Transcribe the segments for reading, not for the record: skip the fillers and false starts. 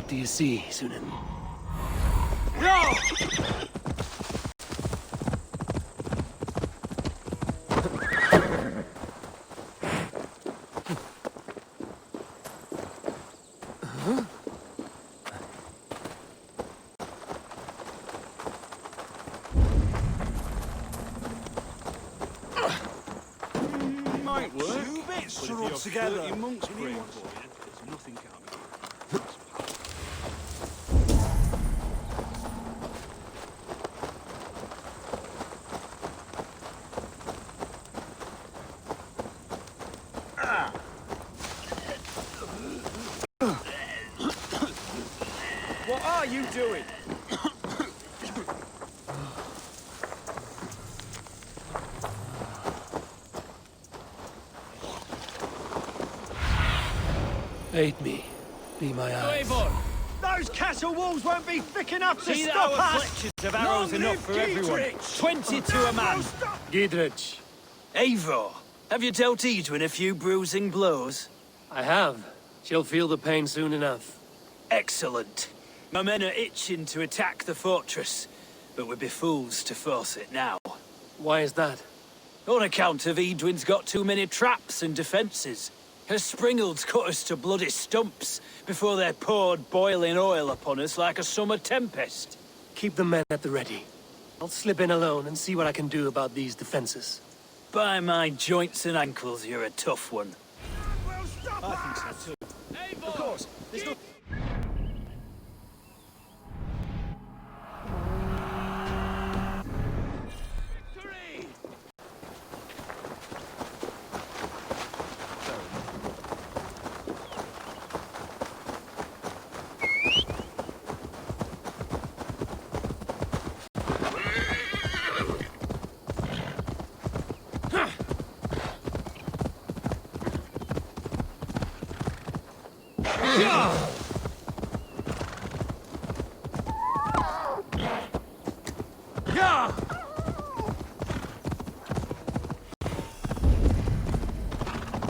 What do you see, Sunan? Might work. Two bits But to if rub you're together. 30 monks praying for you, there's nothing coming. What are you doing? Aid me. Be my eyes. Those castle walls won't be thick enough to See that stop our us! fletchers of arrows Long enough live for everyone. Dietrich! 20 to a man. Gidrich. Eivor, have you dealt Edwin a few bruising blows? I have. She'll feel the pain soon enough. Excellent. My men are itching to attack the fortress, but we'd be fools to force it now. Why is that? On account of Edwin's got too many traps and defences. Her springalds cut us to bloody stumps before they poured boiling oil upon us like a summer tempest. Keep the men at the ready. I'll slip in alone and see what I can do about these defenses. By my joints and ankles, you're a tough one. Well, stop I think so too. Of course, there's no...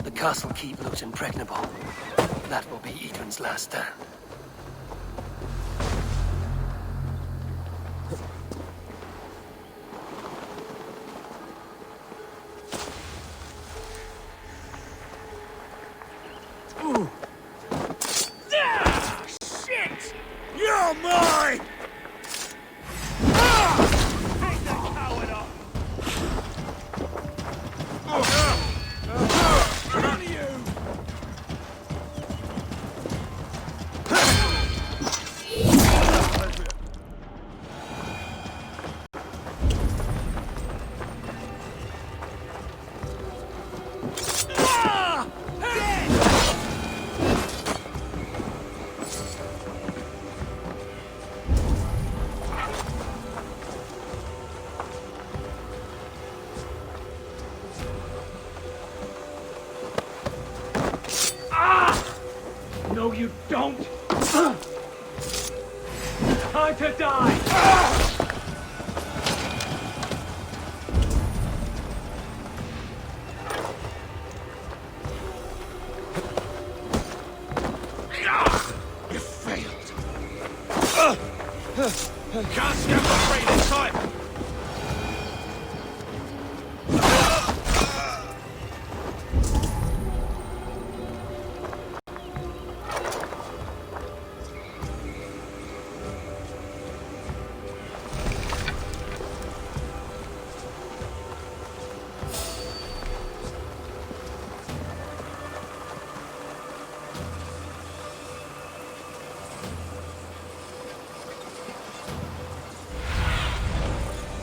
The castle keep looks impregnable. That will be Edwin's last stand. Shit! You're mine! Take the coward off! None of you! No, you don't! Time to die! You failed. Can't stand the rain this time.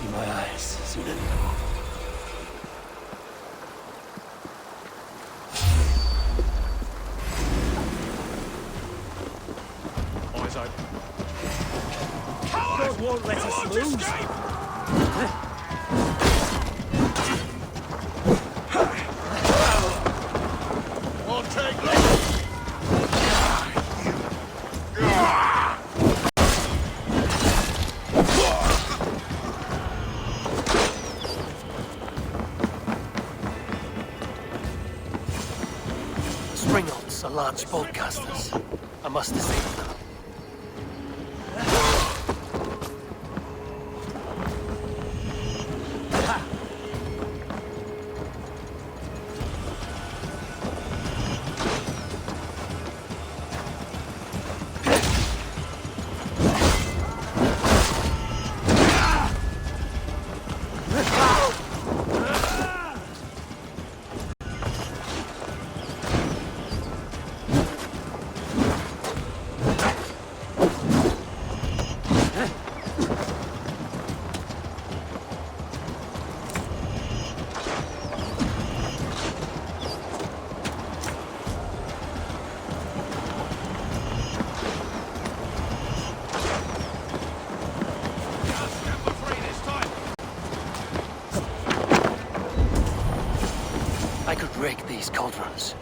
Be my eyes, Sunan. Eyes open. God won't let us lose. Escape! I'll take this. Springals are large boltcasters. I must disable them. break these cauldrons.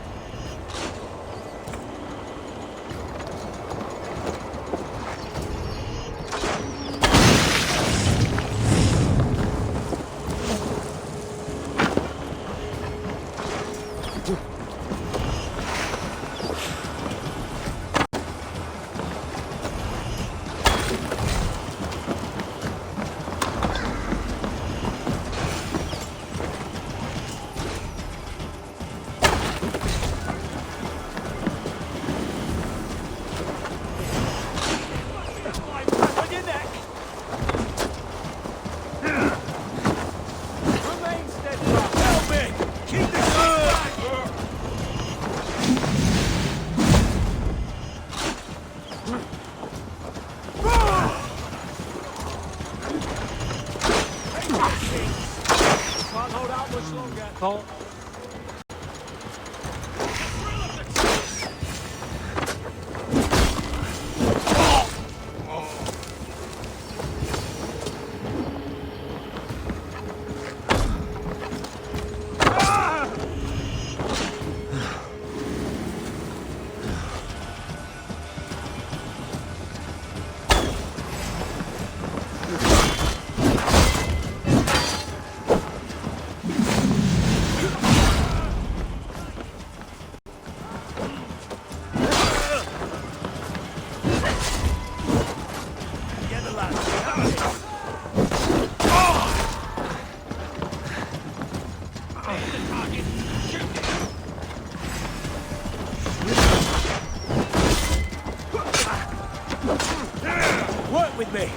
Work with me!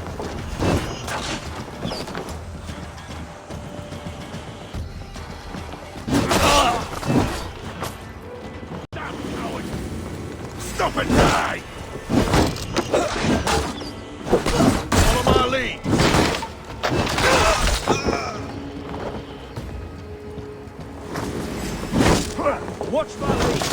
Stop and die! Follow my lead! Watch my lead!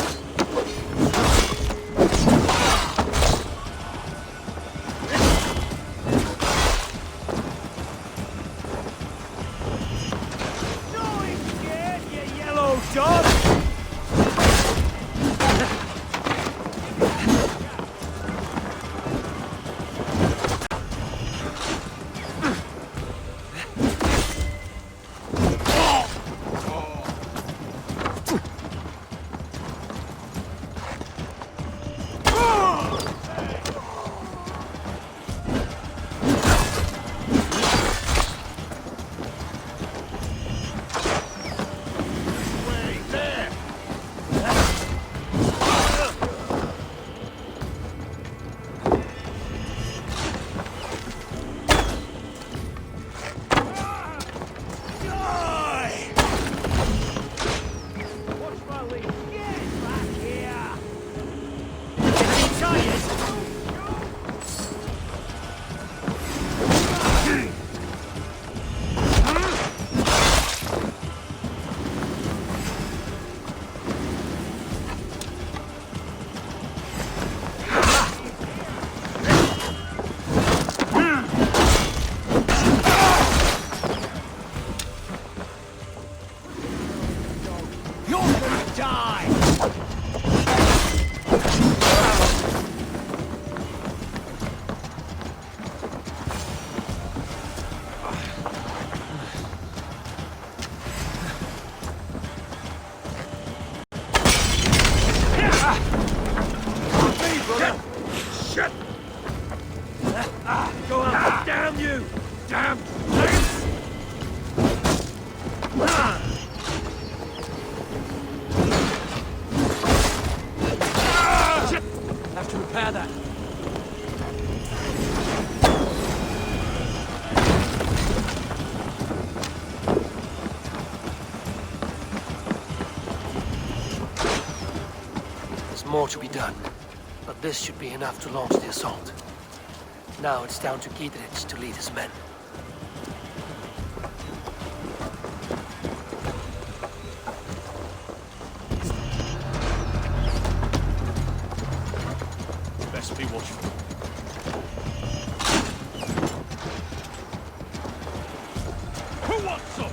Dog! Shit! Go on! Damn you! Damn! Have to repair that. There's more to be done, but this should be enough to launch the assault. Now it's down to Giedrich to lead his men. Best be watchful. Who wants some?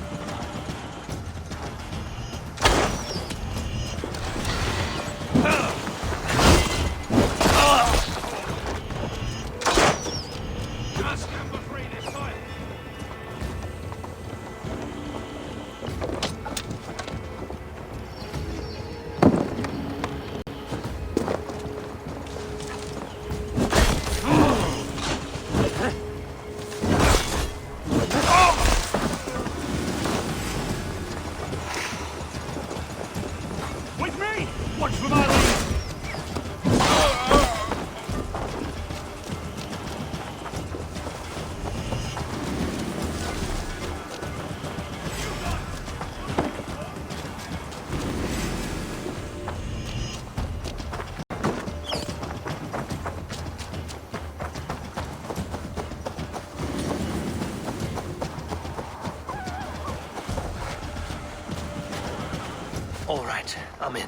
All right, I'm in.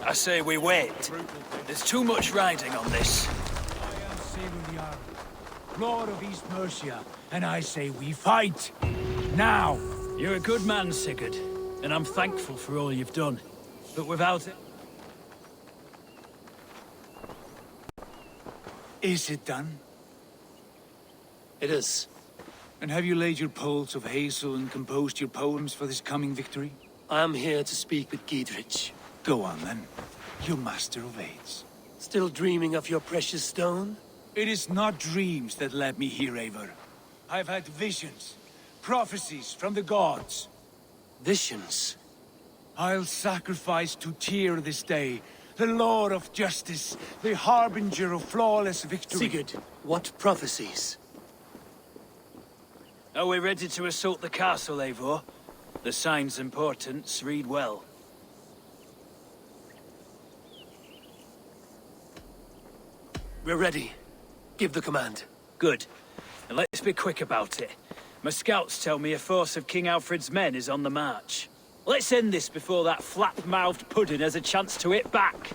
I say we wait. There's too much riding on this. I am Sigurd, Lord of East Mercia, and I say we fight! Now! You're a good man, Sigurd, and I'm thankful for all you've done. But without it... Is it done? It is. And have you laid your poles of hazel and composed your poems for this coming victory? I am here to speak with Giedrich. Go on then, you master of aids. Still dreaming of your precious stone? It is not dreams that led me here, Eivor. I've had visions, prophecies from the gods. Visions? I'll sacrifice to Tyr this day, the Lord of Justice, the harbinger of flawless victory. Sigurd, what prophecies? Are we ready to assault the castle, Eivor? The signs and portents read well. We're ready. Give the command. Good. And let's be quick about it. My scouts tell me a force of King Alfred's men is on the march. Let's end this before that flap-mouthed pudding has a chance to hit back.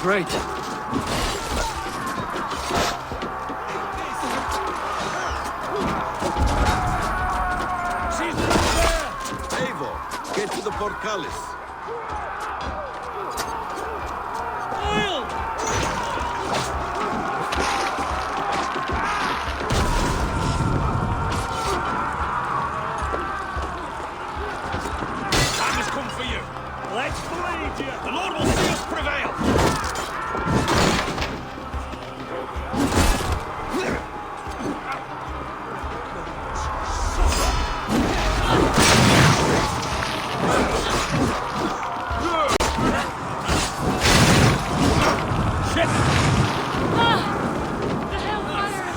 Great. Eivor, get to the portcullis. Time has come for you. Let's bleed you. The Lord will see us prevail.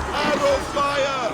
Arrow fire!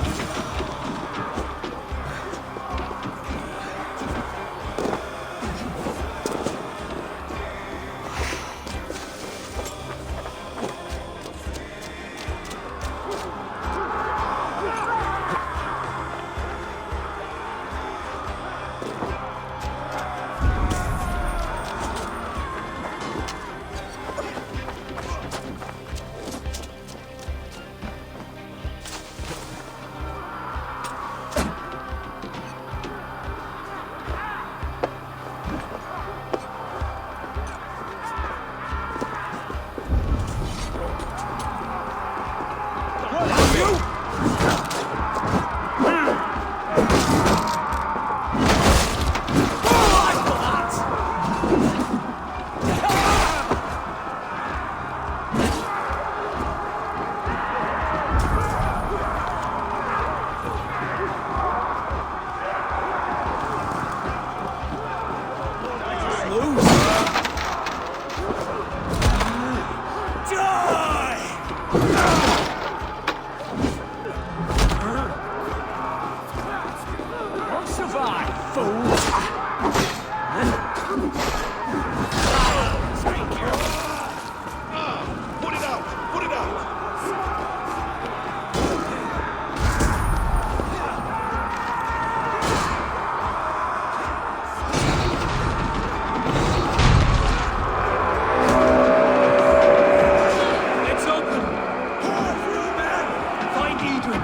Put it out! Put it out! It's open! Find Edwin!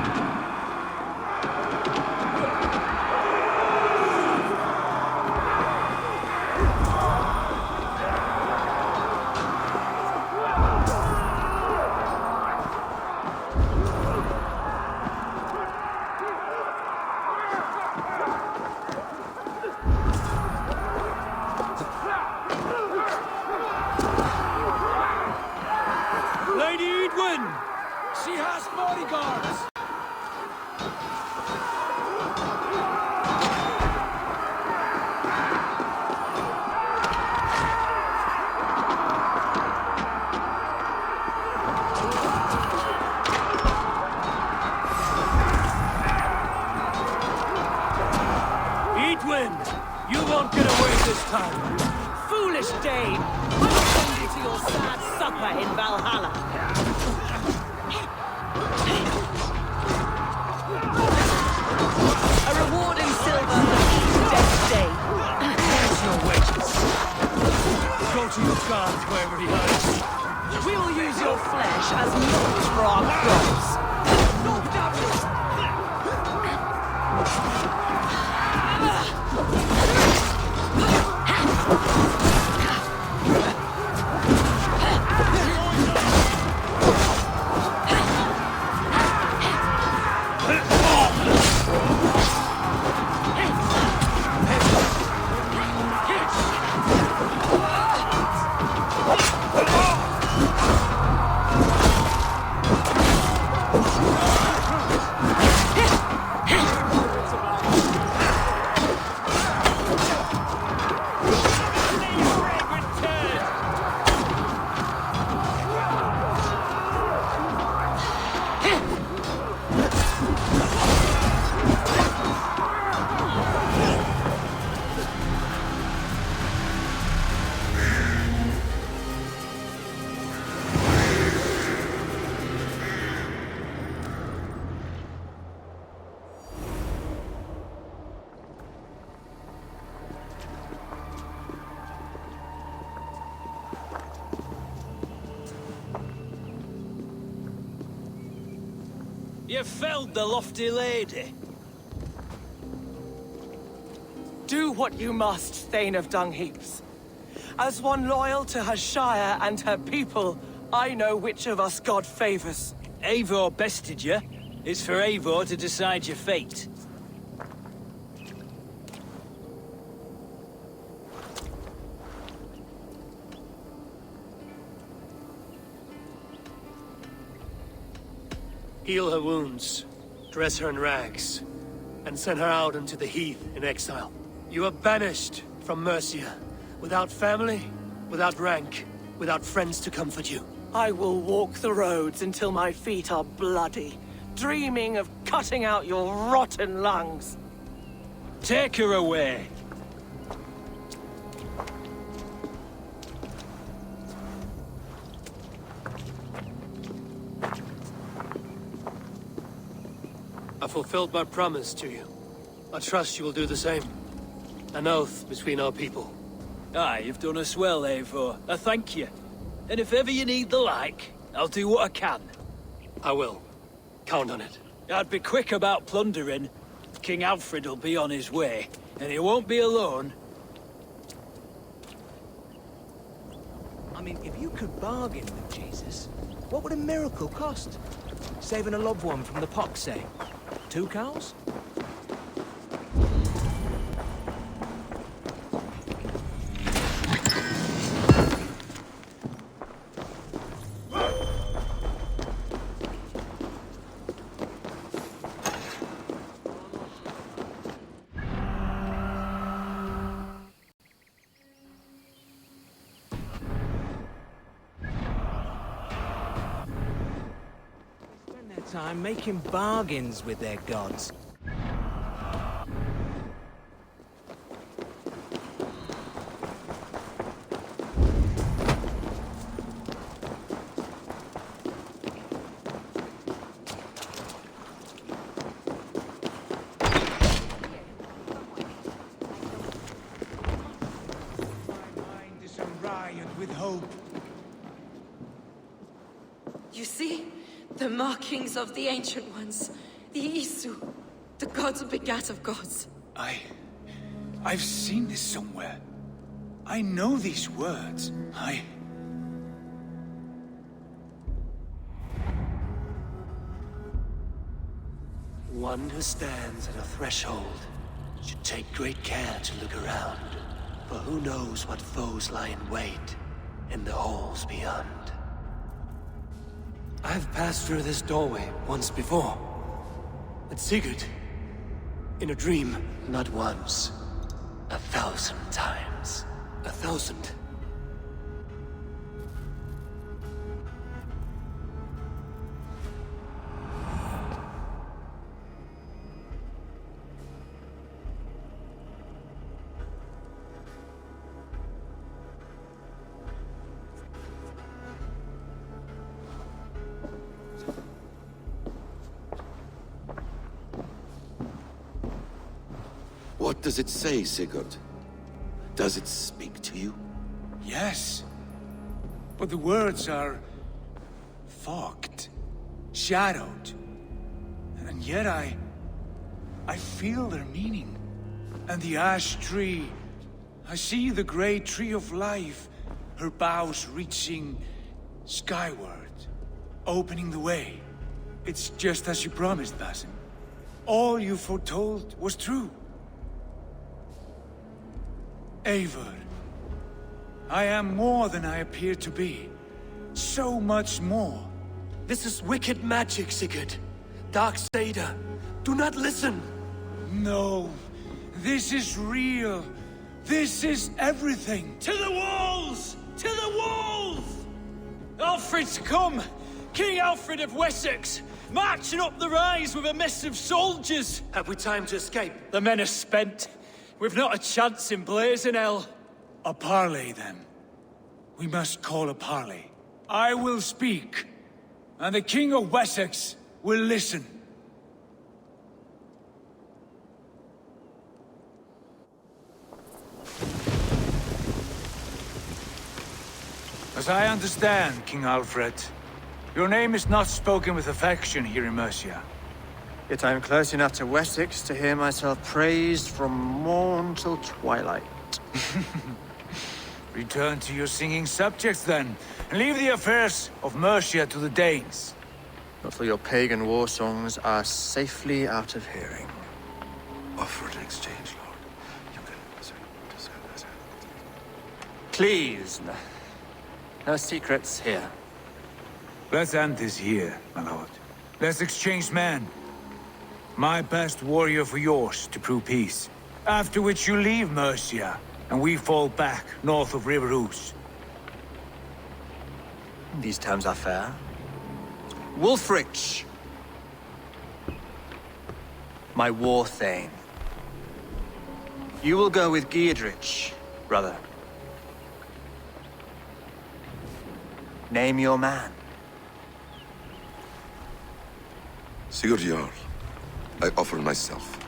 Lady Edwin! She has bodyguards! Edwin! You won't get away this time! Foolish dame! I will send you to your sad supper in Valhalla. A reward in silver for each death day. There's your wages. Go to your guard wherever he hides. We will use your flesh as meat for our gods. You felled the lofty lady. Do what you must, Thane of Dungheaps. As one loyal to her shire and her people, I know which of us God favors. Eivor bested you. It's for Eivor to decide your fate. Heal her wounds, dress her in rags, and send her out into the heath in exile. You are banished from Mercia, without family, without rank, without friends to comfort you. I will walk the roads until my feet are bloody, dreaming of cutting out your rotten lungs. Take her away. I fulfilled my promise to you. I trust you will do the same. An oath between our people. Aye, you've done us well, Eivor. I thank you. And if ever you need the like, I'll do what I can. I will. Count on it. I'd be quick about plundering. King Alfred will be on his way, and he won't be alone. I mean, if you could bargain with Jesus, what would a miracle cost? Saving a loved one from the pox, say? 2 cows? Time making bargains with their gods. My mind is a riot with hope. You see? The markings of the Ancient Ones. The Isu. The gods begat of gods. I've seen this somewhere. I know these words. One who stands at a threshold should take great care to look around, for who knows what foes lie in wait in the halls beyond. I've passed through this doorway once before. With Sigurd. In a dream. Not once. 1,000 times. 1,000. What does it say, Sigurd? Does it speak to you? Yes. But the words are fogged, shadowed. And yet I feel their meaning. And the ash tree, I see the great tree of life, her boughs reaching skyward, opening the way. It's just as you promised, Basim. All you foretold was true. Eivor, I am more than I appear to be. So much more. This is wicked magic, Sigurd. Dark Seder. Do not listen. No, this is real. This is everything. To the walls! To the walls! Alfred's come! King Alfred of Wessex! Marching up the rise with a mess of soldiers! Have we time to escape? The men are spent. We've not a chance in blazing hell. A parley, then. We must call a parley. I will speak, and the King of Wessex will listen. As I understand, King Alfred, your name is not spoken with affection here in Mercia. Yet I am close enough to Wessex to hear myself praised from morn till twilight. Return to your singing subjects, then, and leave the affairs of Mercia to the Danes. Not till your pagan war songs are safely out of hearing. Offer an exchange, Lord. You can... Please, no secrets here. Let's end this here, my lord. Let's exchange men. My best warrior for yours to prove peace. After which you leave Mercia, and we fall back north of River Ouse. These terms are fair. Wulfrich! My war thane. You will go with Geodrich, brother. Name your man. Sigurd Jarl, I offer myself.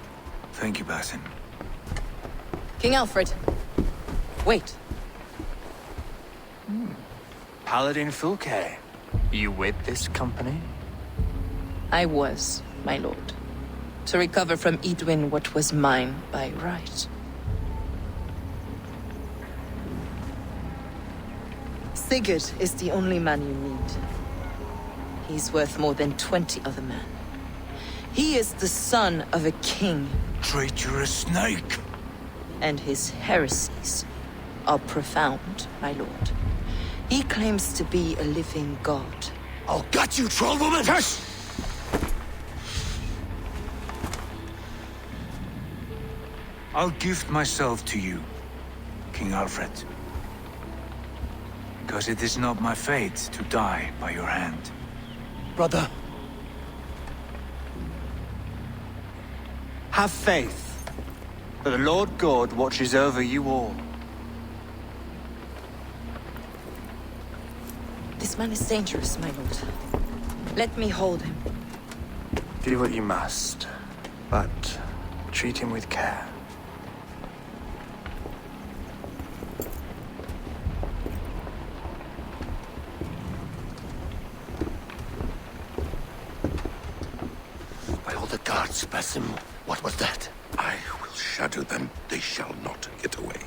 Thank you, Basin. King Alfred. Wait. Paladin Fulke. You with this company? I was, my lord. To recover from Edwin what was mine by right. Sigurd is the only man you need. He's worth more than 20 other men. He is the son of a king. Traitorous snake! And his heresies are profound, my lord. He claims to be a living god. I'll gut you, troll woman! Hush! I'll gift myself to you, King Alfred. Because it is not my fate to die by your hand. Brother, Have faith that the Lord God watches over you all. This man is dangerous, my lord. Let me hold him. Do what you must, but treat him with care. by all the gods, Basim, what was that? I will shatter them. They shall not get away.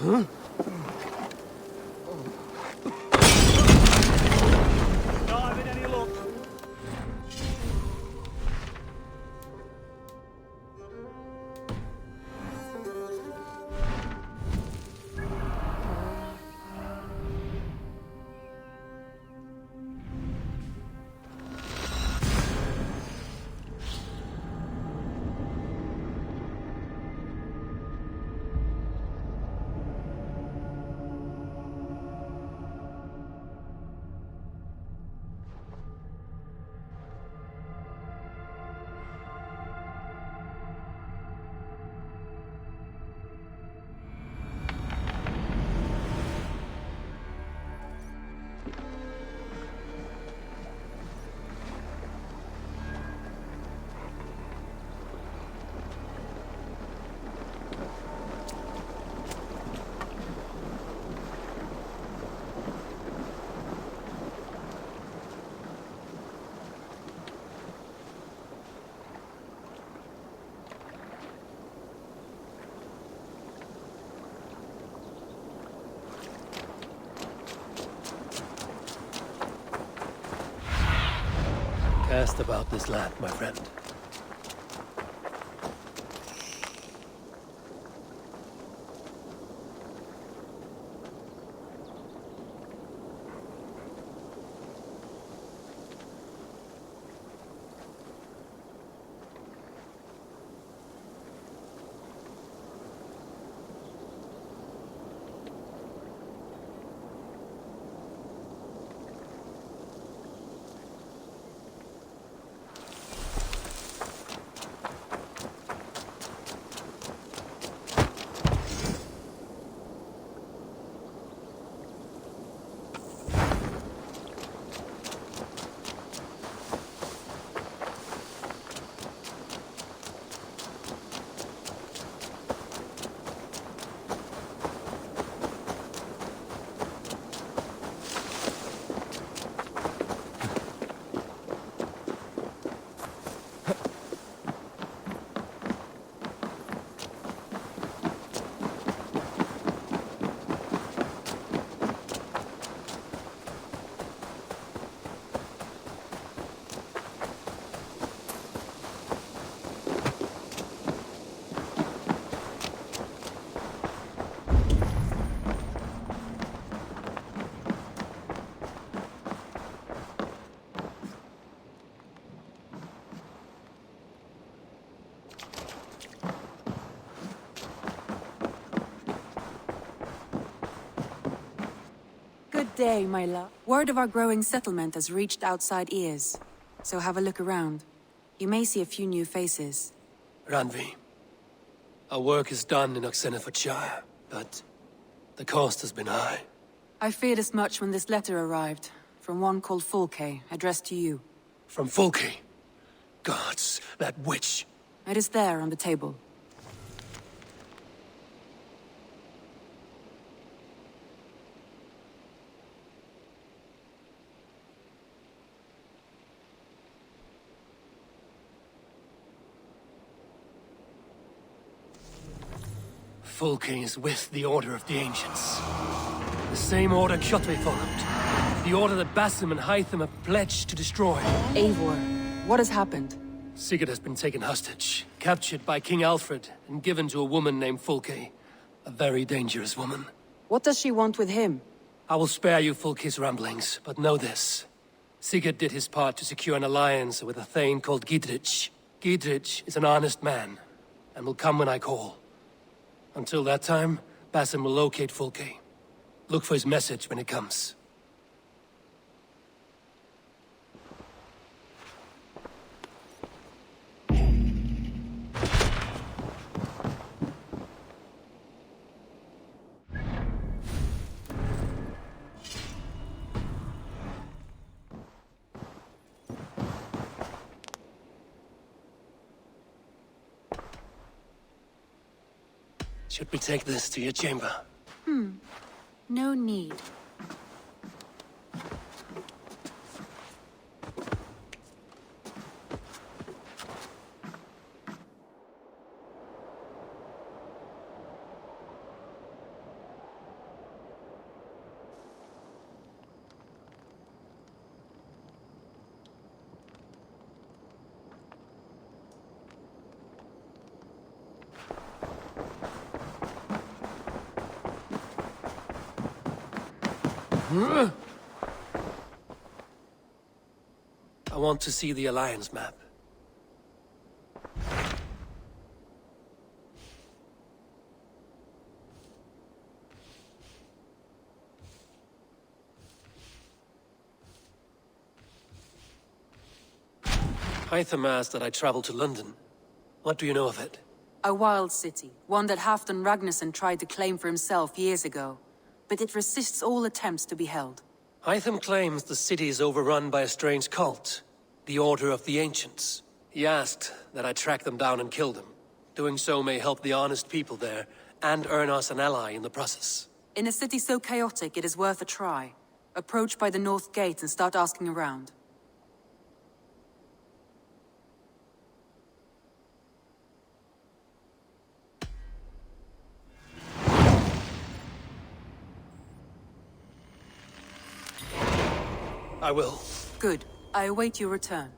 Not having any luck. asked about this land, my friend. Good day, my love. Word of our growing settlement has reached outside ears, so have a look around. You may see a few new faces. Ranvi, our work is done in Oxenfordshire, but the cost has been high. I feared as much when this letter arrived, from one called Fulke, addressed to you. From Fulke? Gods, that witch! It is there on the table. Fulke is with the Order of the Ancients. The same order Kjotve followed. The order that Basim and Hytham have pledged to destroy. Eivor, what has happened? Sigurd has been taken hostage, captured by King Alfred, and given to a woman named Fulke. A very dangerous woman. What does she want with him? I will spare you Fulke's ramblings, but know this. Sigurd did his part to secure an alliance with a thane called Gidrich. Gidrich is an honest man, and will come when I call. Until that time, Basim will locate Fulke. Look for his message when it comes. Should we take this to your chamber? No need. I want to see the Alliance map. Hytham asked that I travel to London. What do you know of it? A wild city, one that Halfdan Ragnarsson tried to claim for himself years ago. But it resists all attempts to be held. Hytham claims the city is overrun by a strange cult, the Order of the Ancients. He asked that I track them down and kill them. Doing so may help the honest people there, and earn us an ally in the process. In a city so chaotic, it is worth a try. Approach by the North Gate and start asking around. I will. Good. I await your return.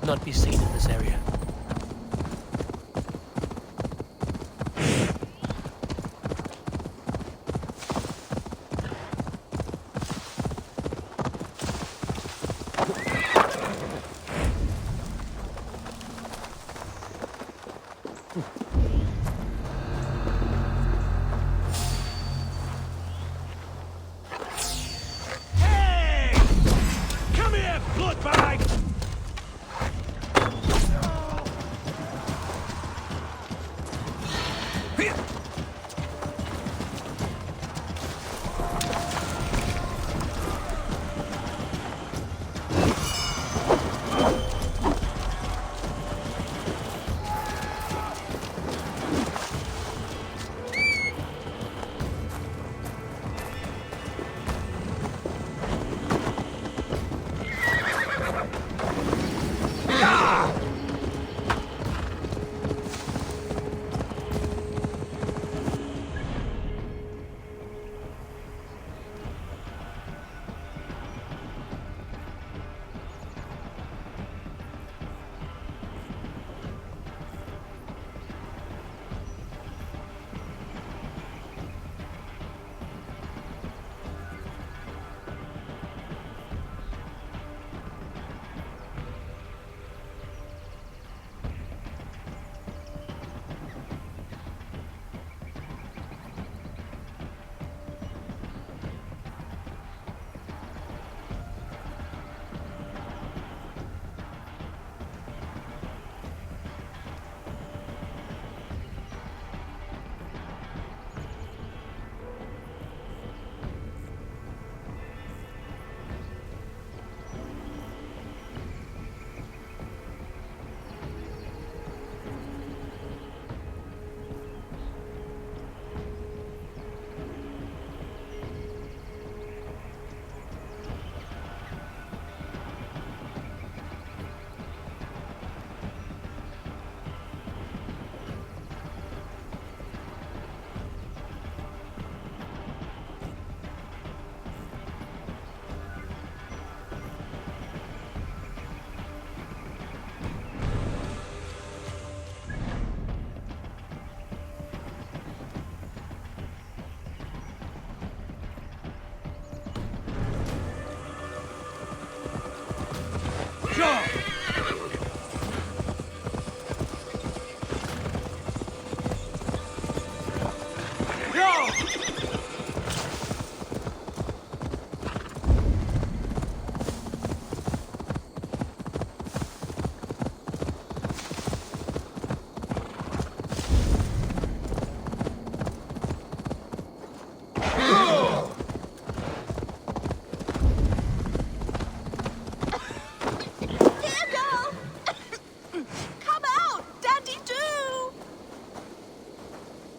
should not be seen in this area. Hey! Come here, bloodbag!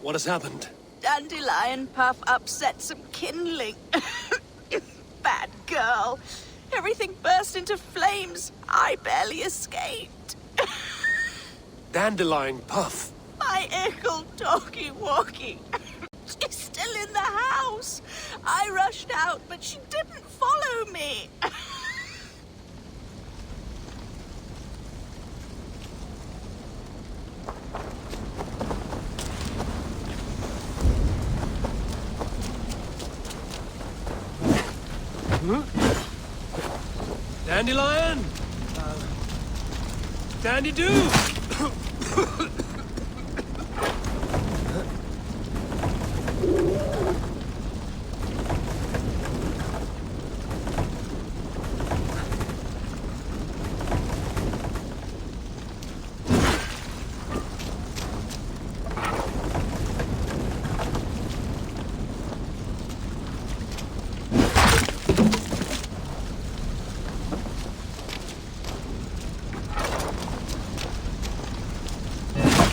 What has happened? Dandelion Puff upset some kindling. Bad girl. Everything burst into flames. I barely escaped. Dandelion Puff. My ickle talkie-walkie. She's still in the house. I rushed out, but she didn't follow me. Dandelion? Dandy-Doo!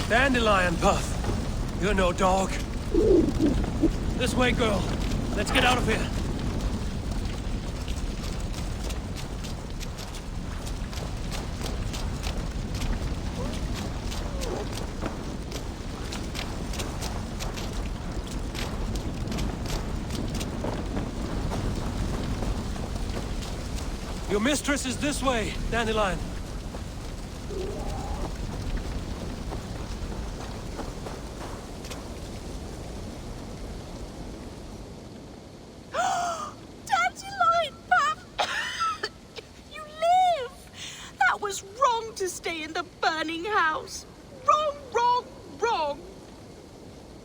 Dandelion Puff. You're no dog. This way, girl. Let's get out of here. Your mistress is this way, Dandelion.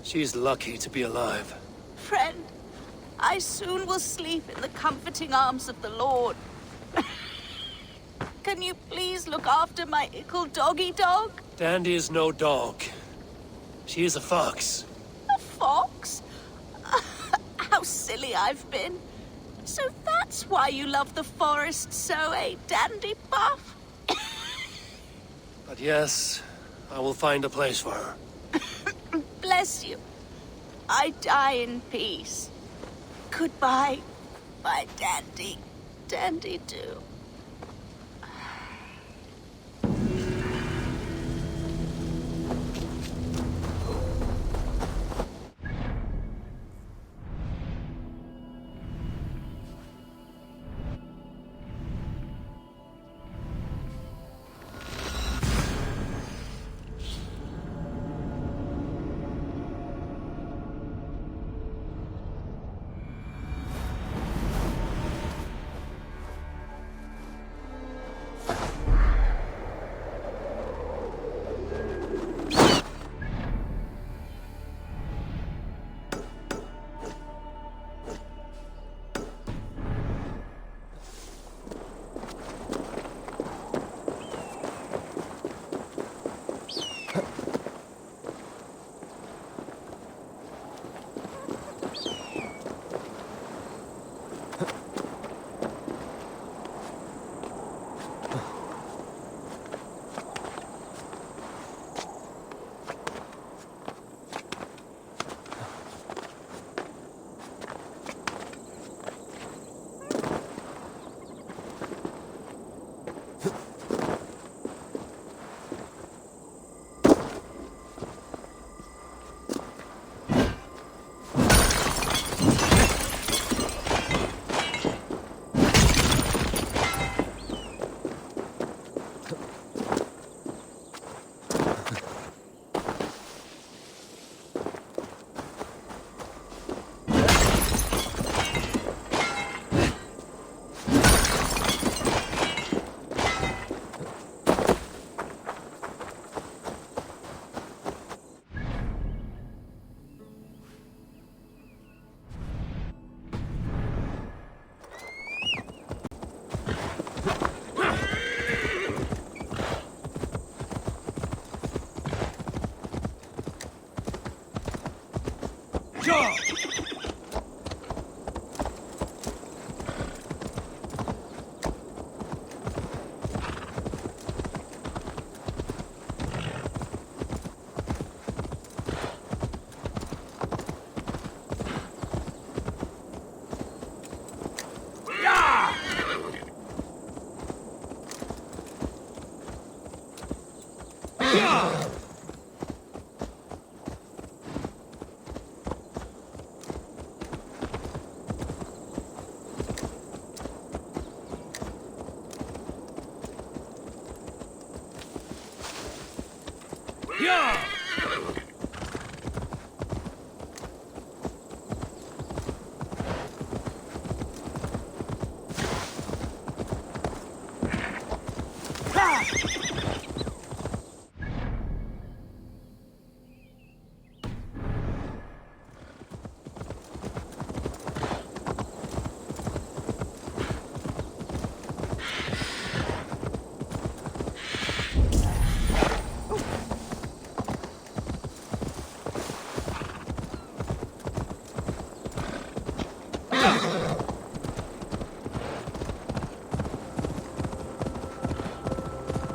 She's lucky to be alive. Friend, I soon will sleep in the comforting arms of the Lord. Can you please look after my ickle doggy dog? Dandy is no dog. She is a fox. A fox? How silly I've been. So that's why you love the forest so, eh, Dandy Buff? But yes, I will find a place for her. Bless you. I die in peace. Goodbye, my Dandy. Dandy do.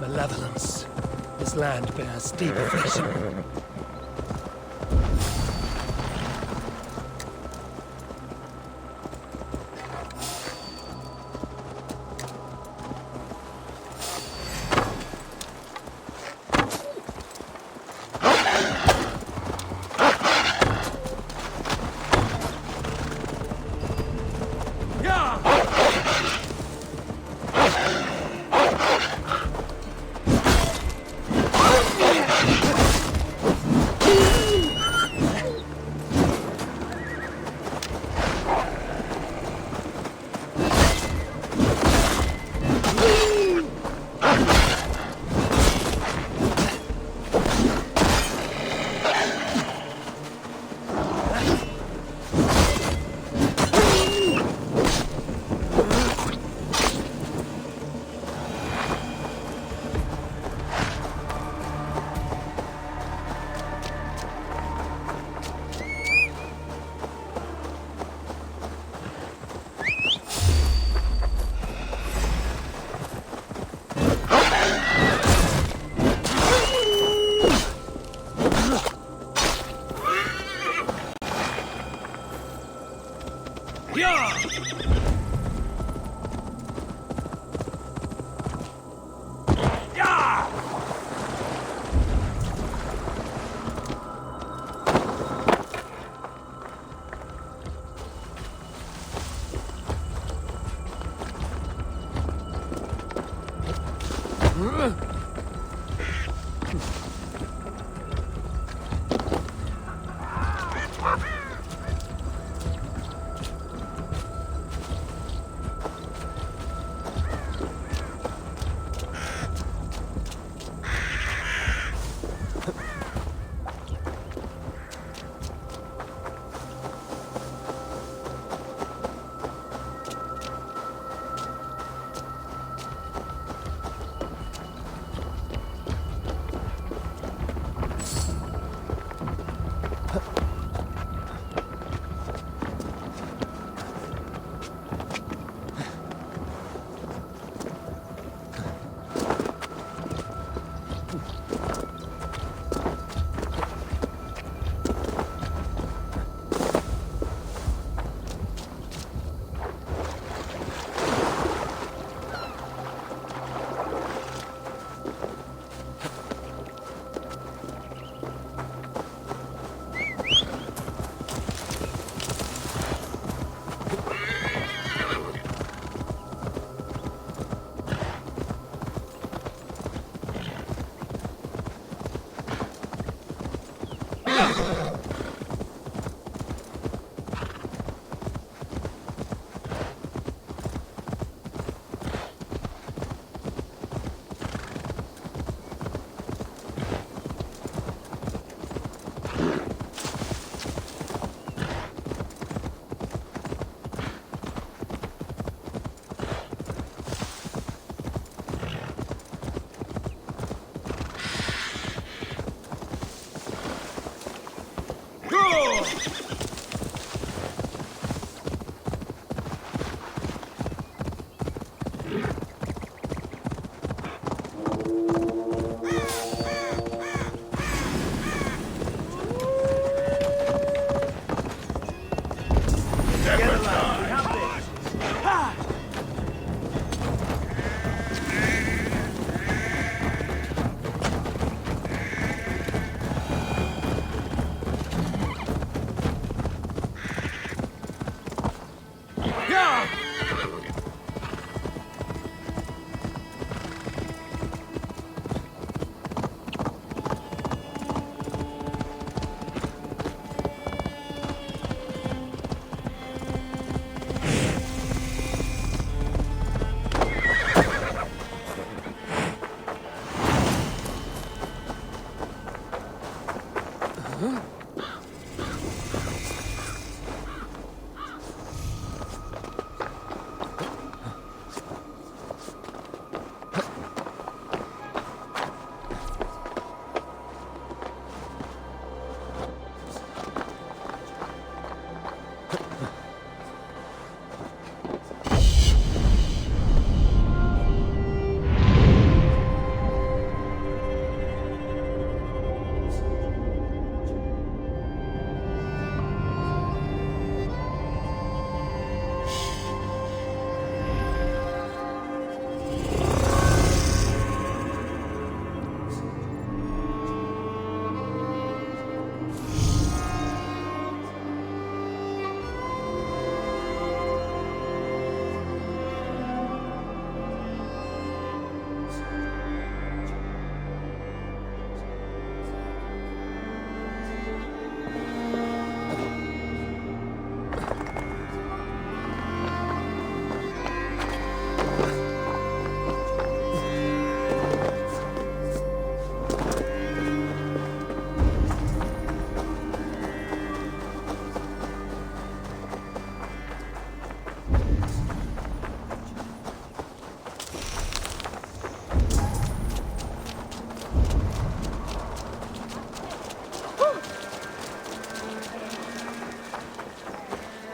Malevolence. This land bears deep affliction.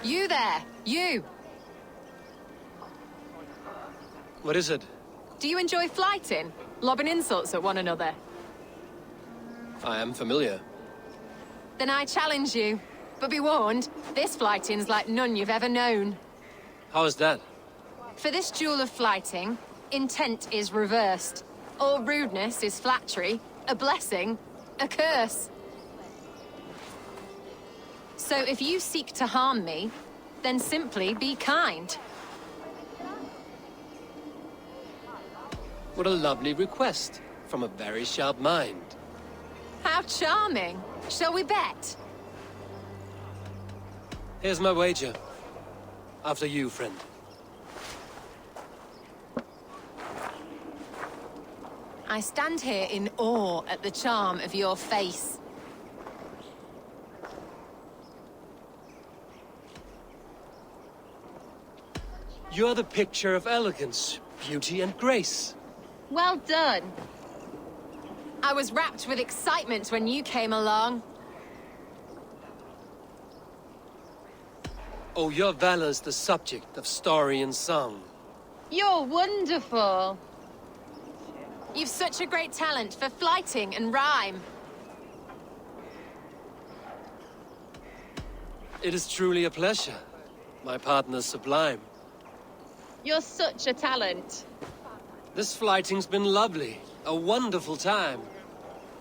You there! You! What is it? Do you enjoy flighting? Lobbing insults at one another? I am familiar. Then I challenge you. But be warned, this flighting's like none you've ever known. How is that? For this duel of flighting, intent is reversed. All rudeness is flattery, a blessing, a curse. So if you seek to harm me, then simply be kind. What a lovely request from a very sharp mind. How charming. Shall we bet? Here's my wager. After you, friend. I stand here in awe at the charm of your face. You're the picture of elegance, beauty, and grace. Well done. I was wrapped with excitement when you came along. Oh, your valor's the subject of story and song. You're wonderful. You've such a great talent for flighting and rhyme. It is truly a pleasure. My partner's sublime. You're such a talent. This flighting's been lovely. A wonderful time.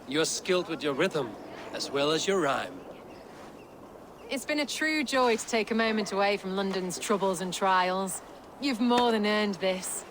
You're skilled with your rhythm, as well as your rhyme. It's been a true joy to take a moment away from London's troubles and trials. You've more than earned this.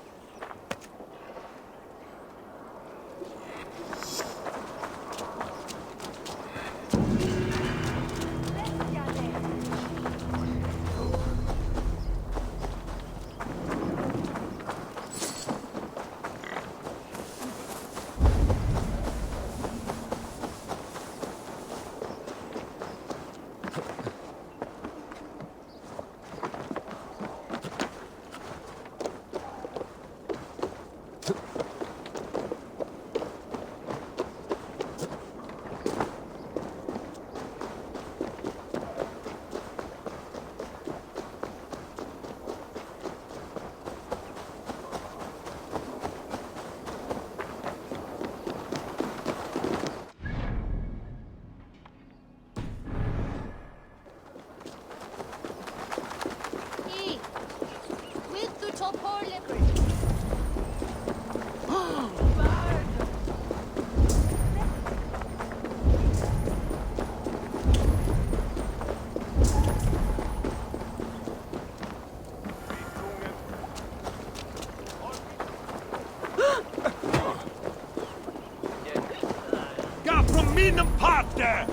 Got from me the pot there!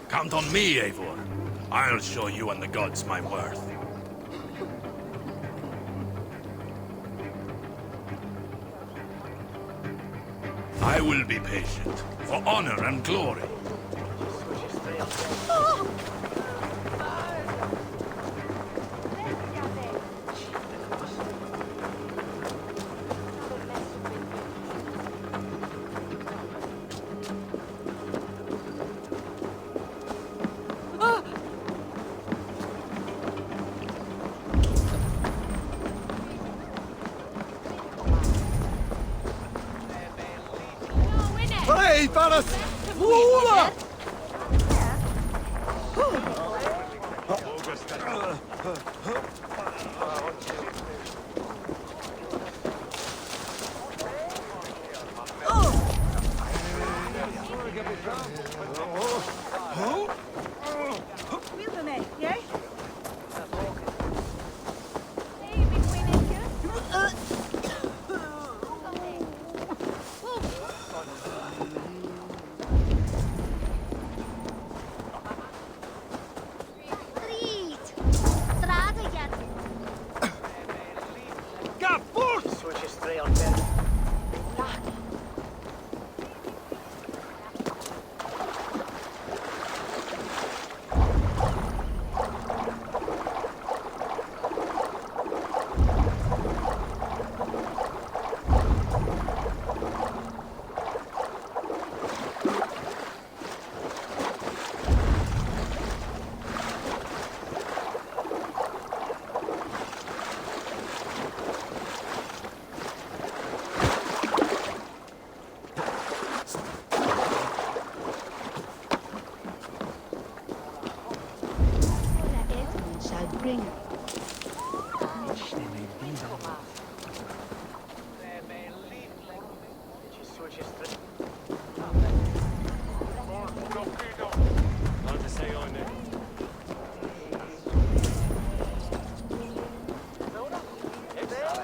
Count on me, Eivor. I'll show you and the gods my worth. I will be patient, for honor and glory. Hey, Taras!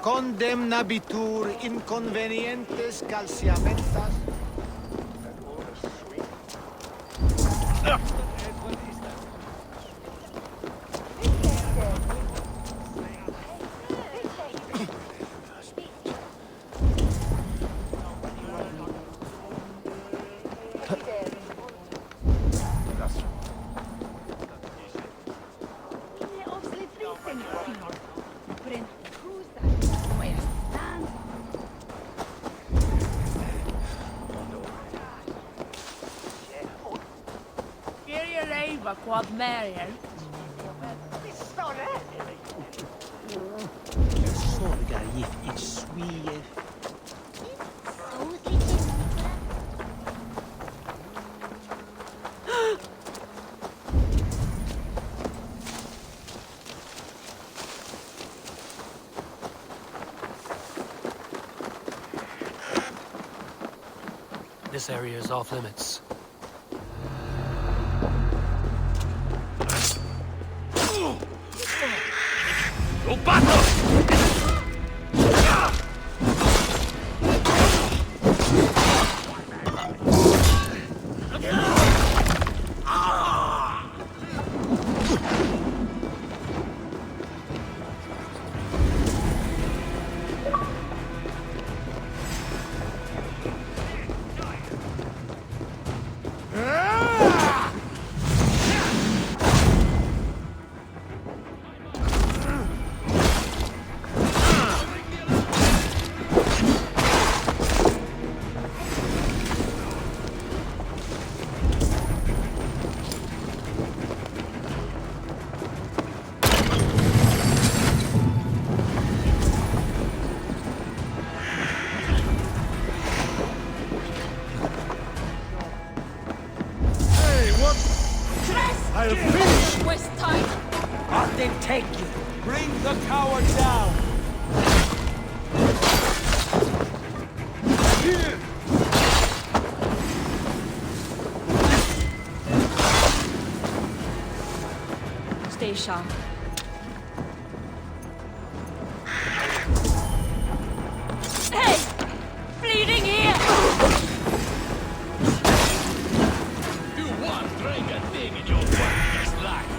Condemnabitur inconvenientes calciamentas. Quad Marian. Sorga if it's sweet. This area is off limits. I'll finish! Waste time. Off they take you! Bring the coward down! Here! Aisha. Hey! Bleeding here! You want drink a thing in your worthless life.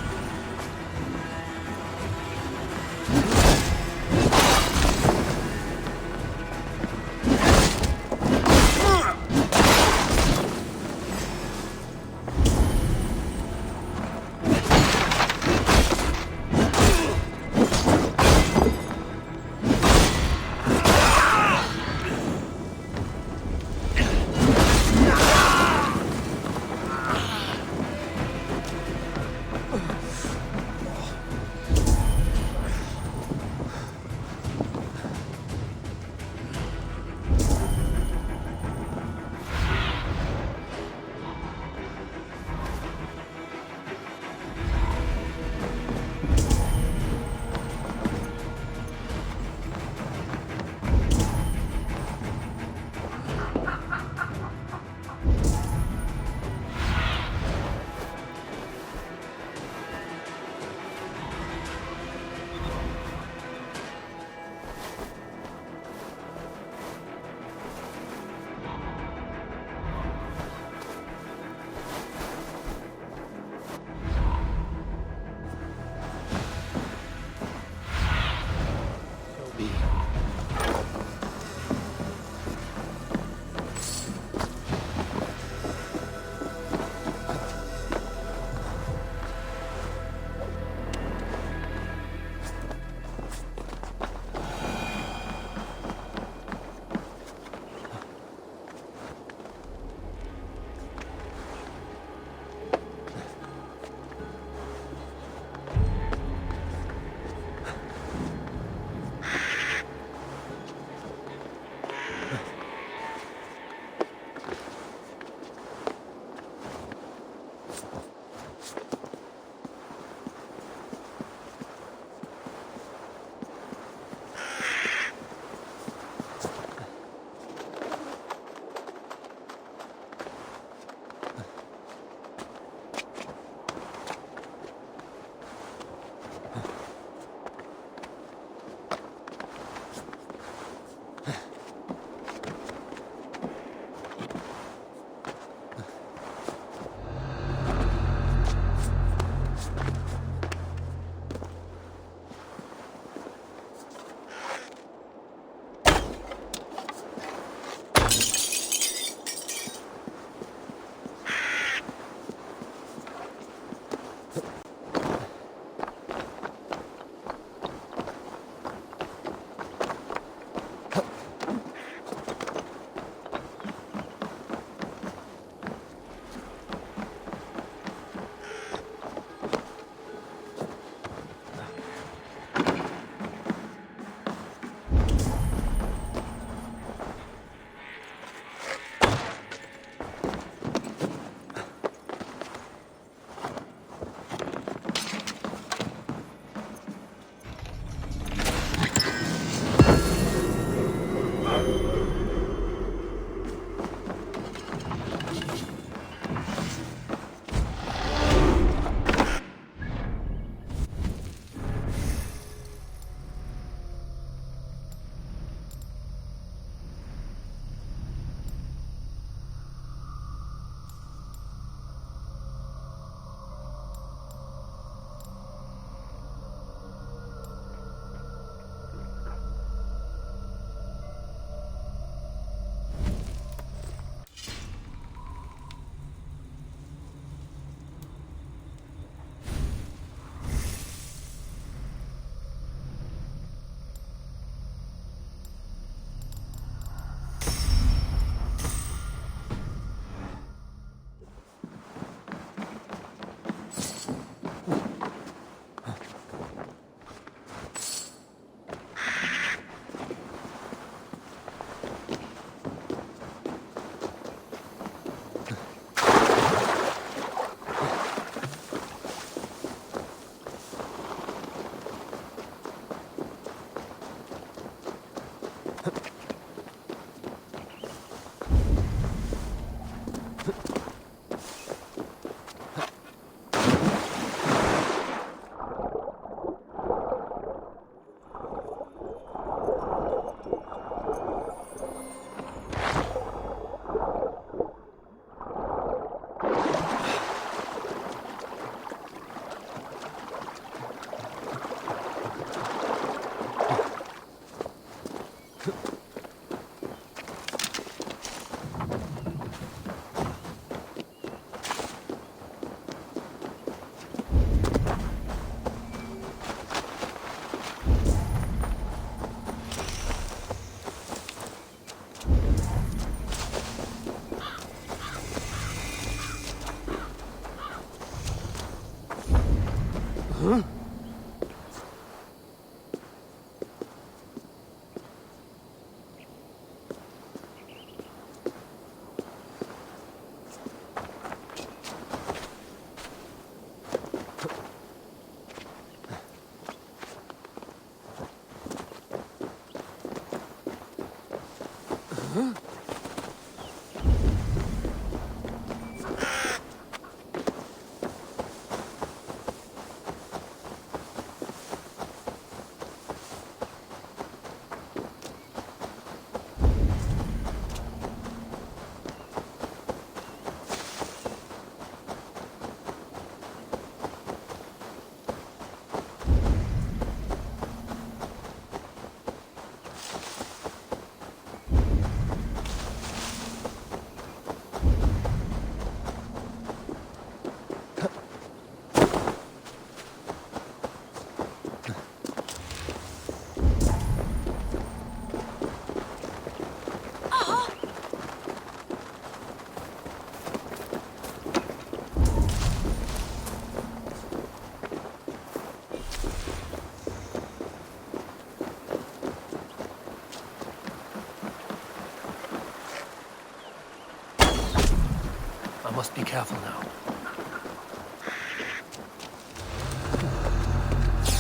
I must be careful now.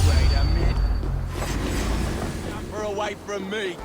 Wait a minute. Number away from me.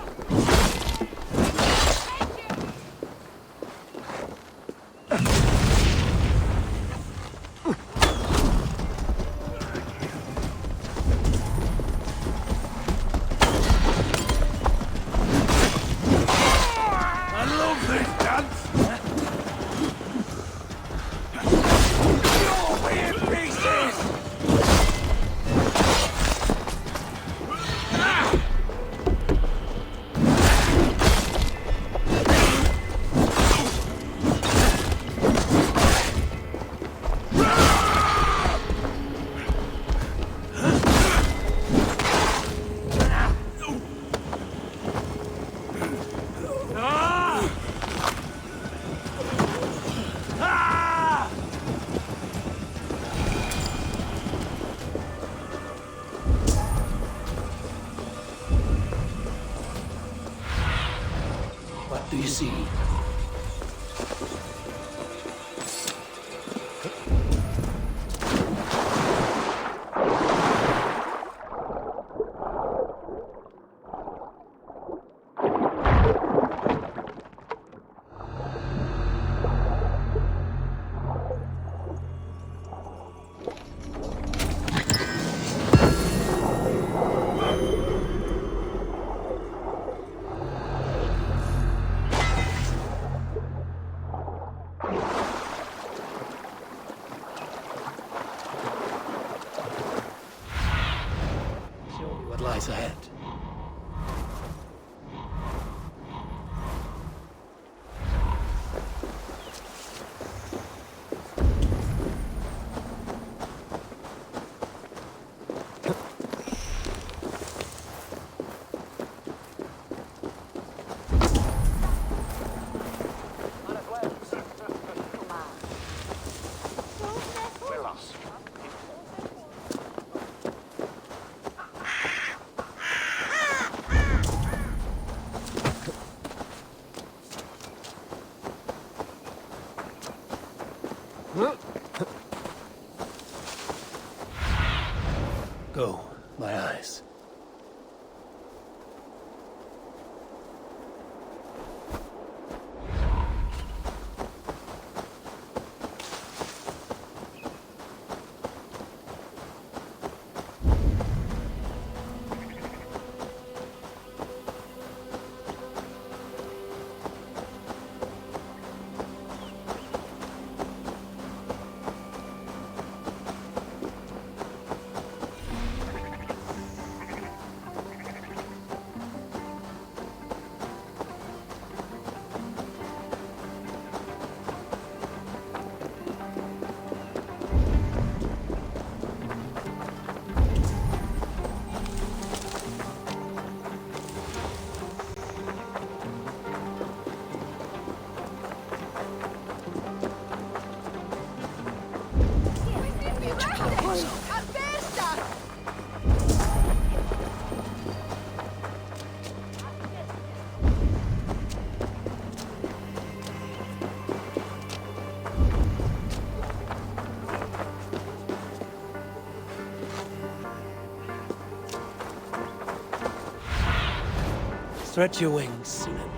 What do you see? What lies ahead? Go, my eyes. Stretch your wings, Sunan.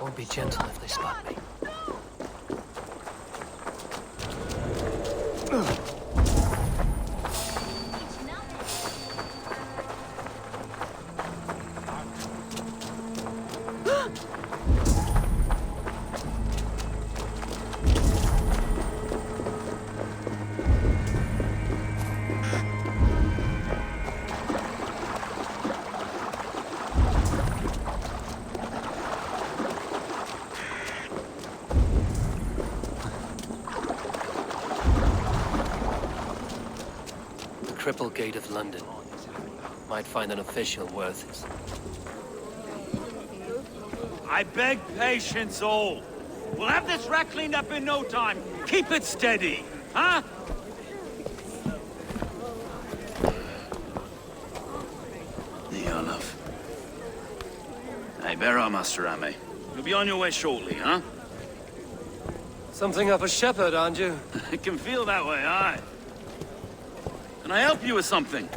Won't be gentle if they spot me. Cripple Gate of London. Might find an official worth it. I beg patience, all. We'll have this wreck cleaned up in no time. Keep it steady, huh? Neolov. Hey, bear up, Master Ame. You'll be on your way shortly, huh? Something of a shepherd, aren't you? It can feel that way, aye. Can I help you with something?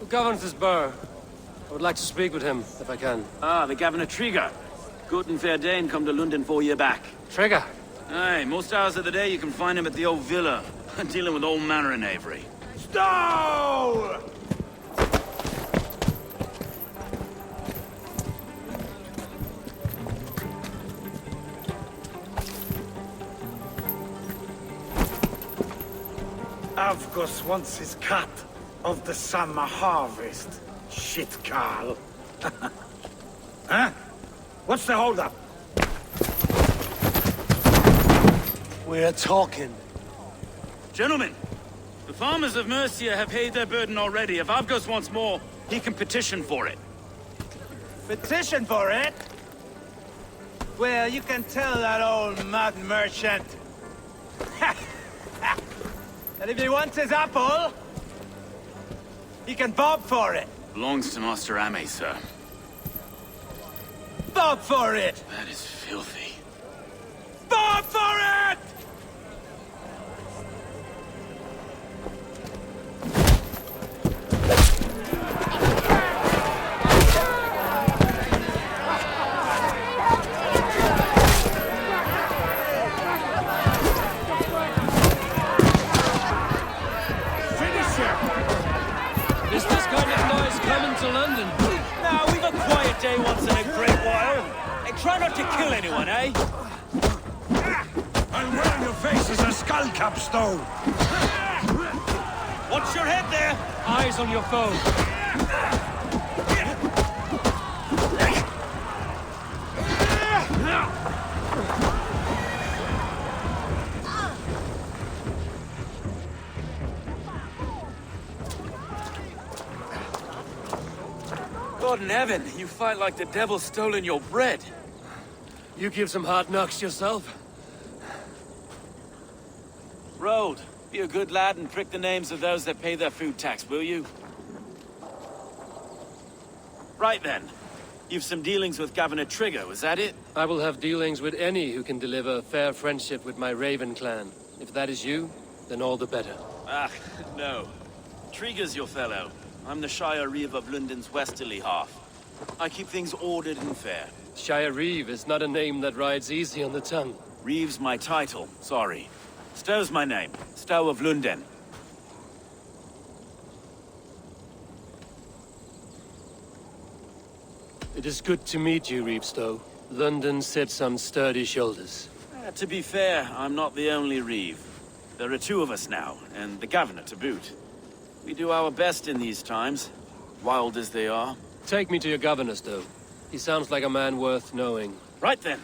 Who governs this burr? I would like to speak with him, if I can. Ah, the Governor Trigger. Good and fair Dane come to London 4 year back. Trigger? Aye, most hours of the day you can find him at the old villa, dealing with all manner in Avery. Stow! Avgos wants his cut of the summer harvest. Shit, Carl. Huh? What's the holdup? We're talking. Gentlemen, the farmers of Mercia have paid their burden already. If Avgos wants more, he can petition for it. Petition for it? Well, you can tell that old mud merchant. And if he wants his apple, he can bob for it. Belongs to Master Ame, sir. Bob for it! That is filthy. Bob for it! Is this kind of noise coming to London? Now, we've a quiet day once in a great while. And try not to kill anyone, eh? And where on your face is a skull cap, Stow? Watch your head there! Eyes on your foe. God in heaven, you fight like the devil's stolen your bread. You give some hard knocks yourself. Road, be a good lad and prick the names of those that pay their food tax, will you? Right then. You've some dealings with Governor Trigger, was that it? I will have dealings with any who can deliver fair friendship with my Raven clan. If that is you, then all the better. Ah, no. Trigger's your fellow. I'm the Shire Reeve of London's westerly half. I keep things ordered and fair. Shire Reeve is not a name that rides easy on the tongue. Reeve's my title, sorry. Stow's my name. Stow of London. It is good to meet you, Reevestow. London sits on sturdy shoulders. To be fair, I'm not the only Reeve. There are two of us now, and the Governor to boot. We do our best in these times, wild as they are. Take me to your governor, Stow. He sounds like a man worth knowing. Right then.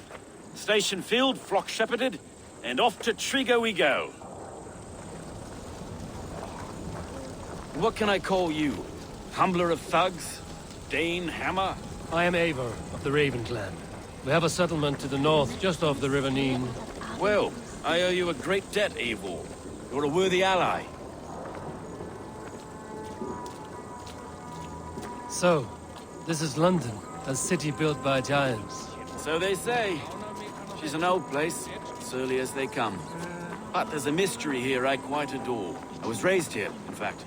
Station filled, flock shepherded, and off to Trigger we go. What can I call you? Humbler of thugs? Dane Hammer? I am Eivor of the Raven clan. We have a settlement to the north, just off the River Neen. Well, I owe you a great debt, Eivor. You're a worthy ally. So, this is London, a city built by giants. So they say. She's an old place, surly as they come. But there's a mystery here I quite adore. I was raised here, in fact.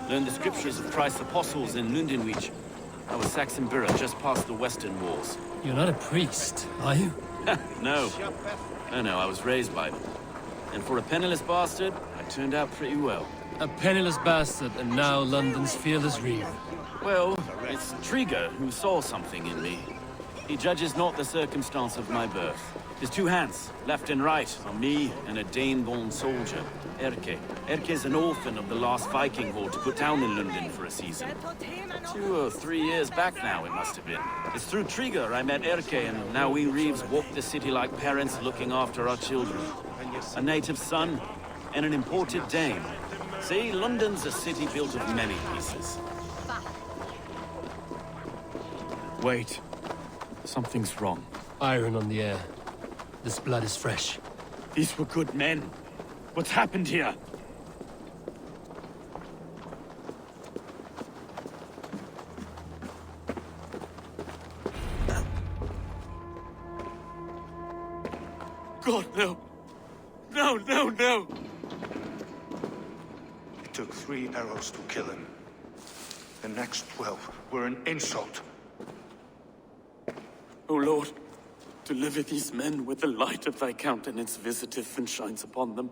Learned the scriptures of Christ's apostles in Lundenwich. I was Saxon Borough just past the western walls. You're not a priest, are you? No. No, I was raised by them. And for a penniless bastard, I turned out pretty well. A penniless bastard, and now London's fearless reeve. Well, it's Trigger who saw something in me. He judges not the circumstance of my birth. His two hands, left and right, on me and a Dane-born soldier, Erke. Erke's an orphan of the last Viking horde put down in London for a season. 2 or 3 years back now, it must have been. It's through Trigger I met Erke, and now we Reeves walk the city like parents looking after our children. A native son and an imported Dane. See, London's a city built of many pieces. Wait. Something's wrong. Iron on the air. This blood is fresh. These were good men. What's happened here? God, no. No, no, no! It took 3 arrows to kill him. The next 12 were an insult. O Lord, deliver these men with the light of thy countenance visiteth and shines upon them.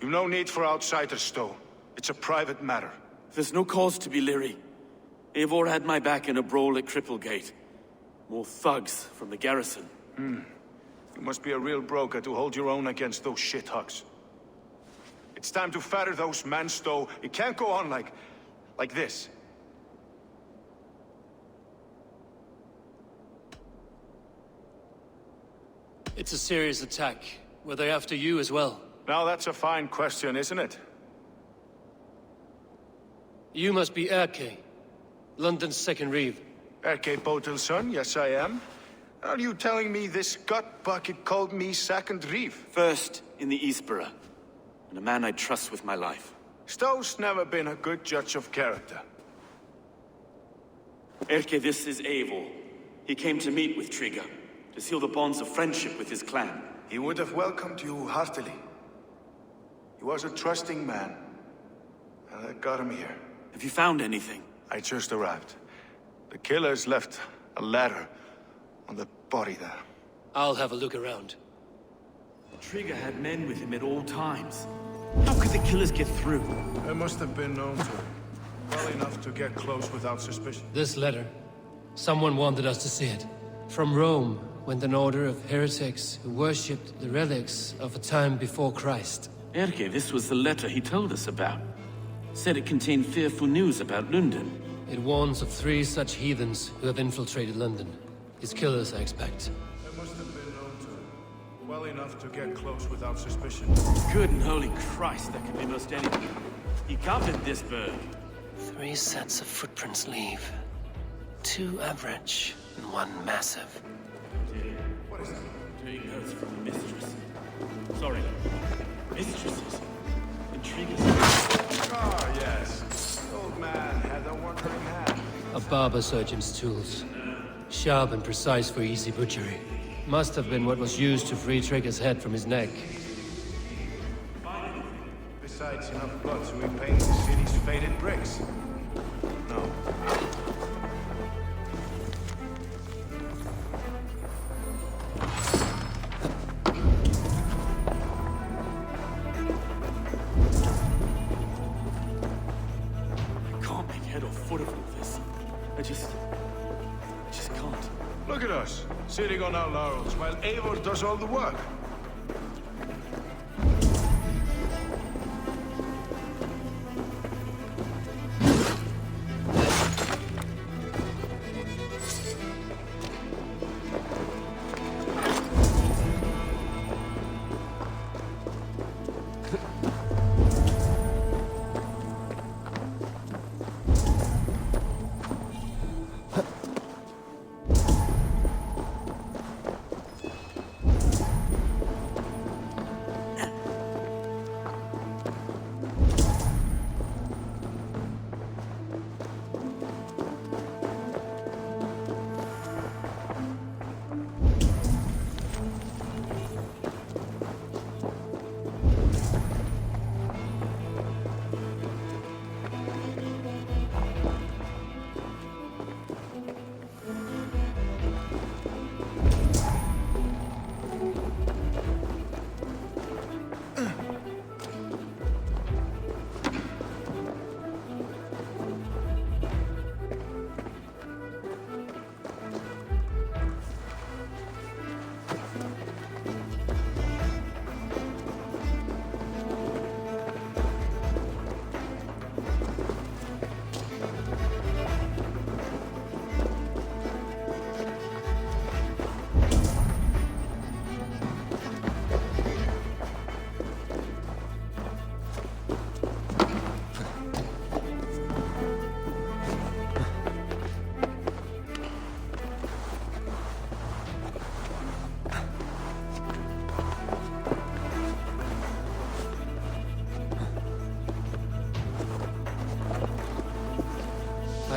You've no need for outsiders, Stowe. It's a private matter. There's no cause to be leery. Eivor had my back in a brawl at Cripplegate. More thugs from the garrison. You must be a real broker to hold your own against those shithugs. It's time to fetter those men, Stowe. It can't go on like this. It's a serious attack. Were they after you as well? Now that's a fine question, isn't it? You must be Erke, London's second reeve. Erke Botel's son, yes I am. Are you telling me this gut bucket called me second reeve? First in the Eastborough, and a man I trust with my life. Stowe's never been a good judge of character. Erke, this is Eivor. He came to meet with Trigger, to seal the bonds of friendship with his clan. He would have welcomed you heartily. He was a trusting man. And I got him here. Have you found anything? I just arrived. The killers left a ladder on the body there. I'll have a look around. Trigger had men with him at all times. How could the killers get through? They must have been known to him. Well enough to get close without suspicion. This letter. Someone wanted us to see it. From Rome went an order of heretics who worshipped the relics of a time before Christ. Erke, this was the letter he told us about. Said it contained fearful news about London. It warns of 3 such heathens who have infiltrated London. His killers, I expect. They must have been known to him. Well enough to get close without suspicion. Good and holy Christ, that could be most anything. He covered this burg. 3 sets of footprints leave. 2 average and 1 massive. What is that? Take notes from the mistress. Sorry. Mistresses. Intriguers. Ah, yes. The old man had a wandering hand. A barber surgeon's tools. Sharp and precise for easy butchery. Must have been what was used to free Trigger's head from his neck. Besides, enough blood to repaint the city's faded bricks. No. I can't make head or foot of all this. I just can't. Look at us, sitting on our laurels while Eivor does all the work.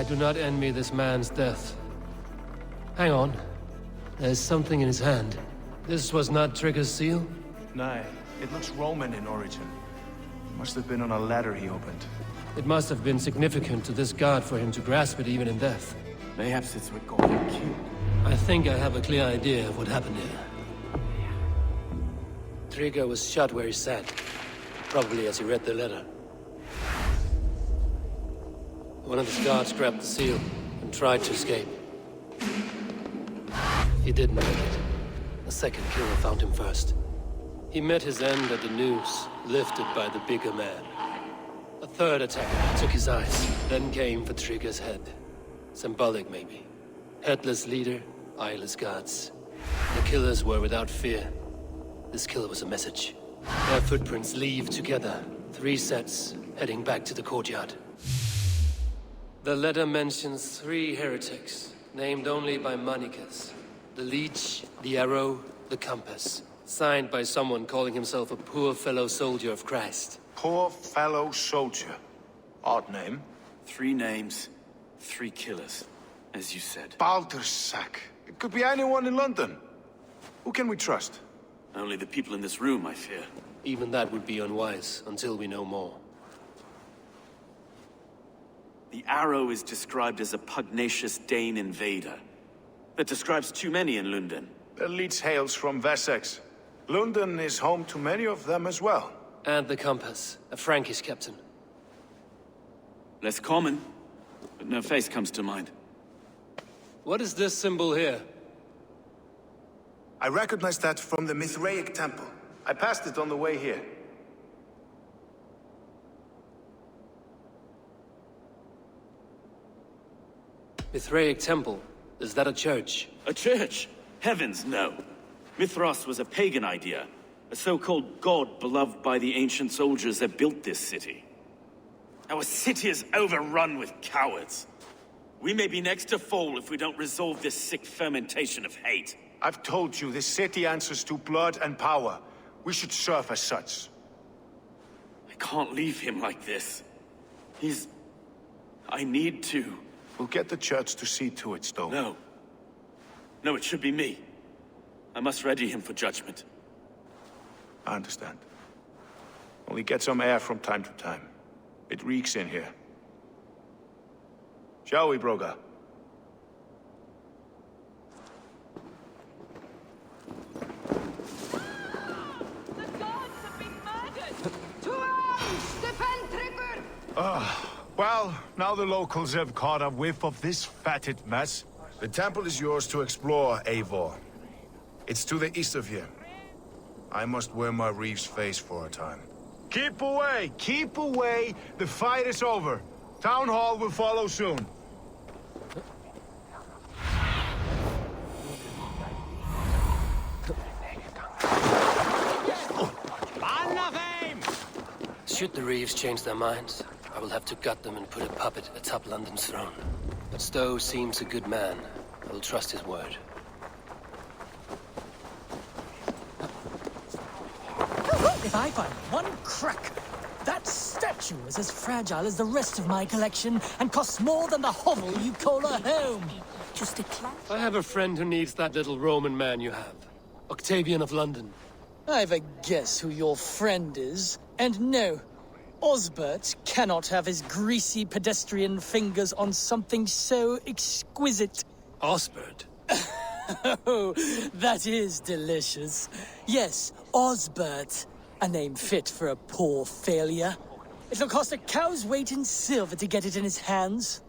I do not envy this man's death. Hang on. There's something in his hand. This was not Trigger's seal? Nay, it looks Roman in origin. Must have been on a ladder he opened. It must have been significant to this god for him to grasp it even in death. Mayhaps it's what got him killed. I think I have a clear idea of what happened here. Trigger was shot where he sat. Probably as he read the letter. One of his guards grabbed the seal and tried to escape. He didn't make it. A second killer found him first. He met his end at the noose, lifted by the bigger man. A third attacker took his eyes, then came for Trigger's head. Symbolic, maybe. Headless leader, eyeless guards. The killers were without fear. This kill was a message. Their footprints leave together. 3 sets, heading back to the courtyard. The letter mentions 3 heretics, named only by Manicus. The Leech, the Arrow, the Compass. Signed by someone calling himself a poor fellow soldier of Christ. Poor fellow soldier. Odd name. 3 names, 3 killers, as you said. Baldersack. It could be anyone in London. Who can we trust? Only the people in this room, I fear. Even that would be unwise, until we know more. The Arrow is described as a pugnacious Dane invader. That describes too many in London. The Leech hails from Wessex. London is home to many of them as well. And the Compass, a Frankish captain. Less common, but no face comes to mind. What is this symbol here? I recognize that from the Mithraic temple. I passed it on the way here. Mithraic temple? Is that a church? A church? Heavens, no. Mithras was a pagan idea. A so-called god beloved by the ancient soldiers that built this city. Our city is overrun with cowards. We may be next to fall if we don't resolve this sick fermentation of hate. I've told you, this city answers to blood and power. We should serve as such. I can't leave him like this. I need to. We'll get the church to see to it, Stone. No. No, it should be me. I must ready him for judgment. I understand. Only get some air from time to time. It reeks in here. Shall we, Broga? Well, now the locals have caught a whiff of this fatted mess. The temple is yours to explore, Eivor. It's to the east of here. I must wear my Reeve's face for a time. Keep away! Keep away! The fight is over. Town Hall will follow soon. Should the Reeves change their minds, I will have to gut them and put a puppet atop London's throne. But Stowe seems a good man. I will trust his word. If I find one crack, that statue is as fragile as the rest of my collection and costs more than the hovel you call a home. Just a clap. I have a friend who needs that little Roman man you have. Octavian of London. I've a guess who your friend is. And no, Osbert cannot have his greasy pedestrian fingers on something so exquisite. Osbert? Oh, that is delicious. Yes, Osbert. A name fit for a poor failure. It'll cost a cow's weight in silver to get it in his hands.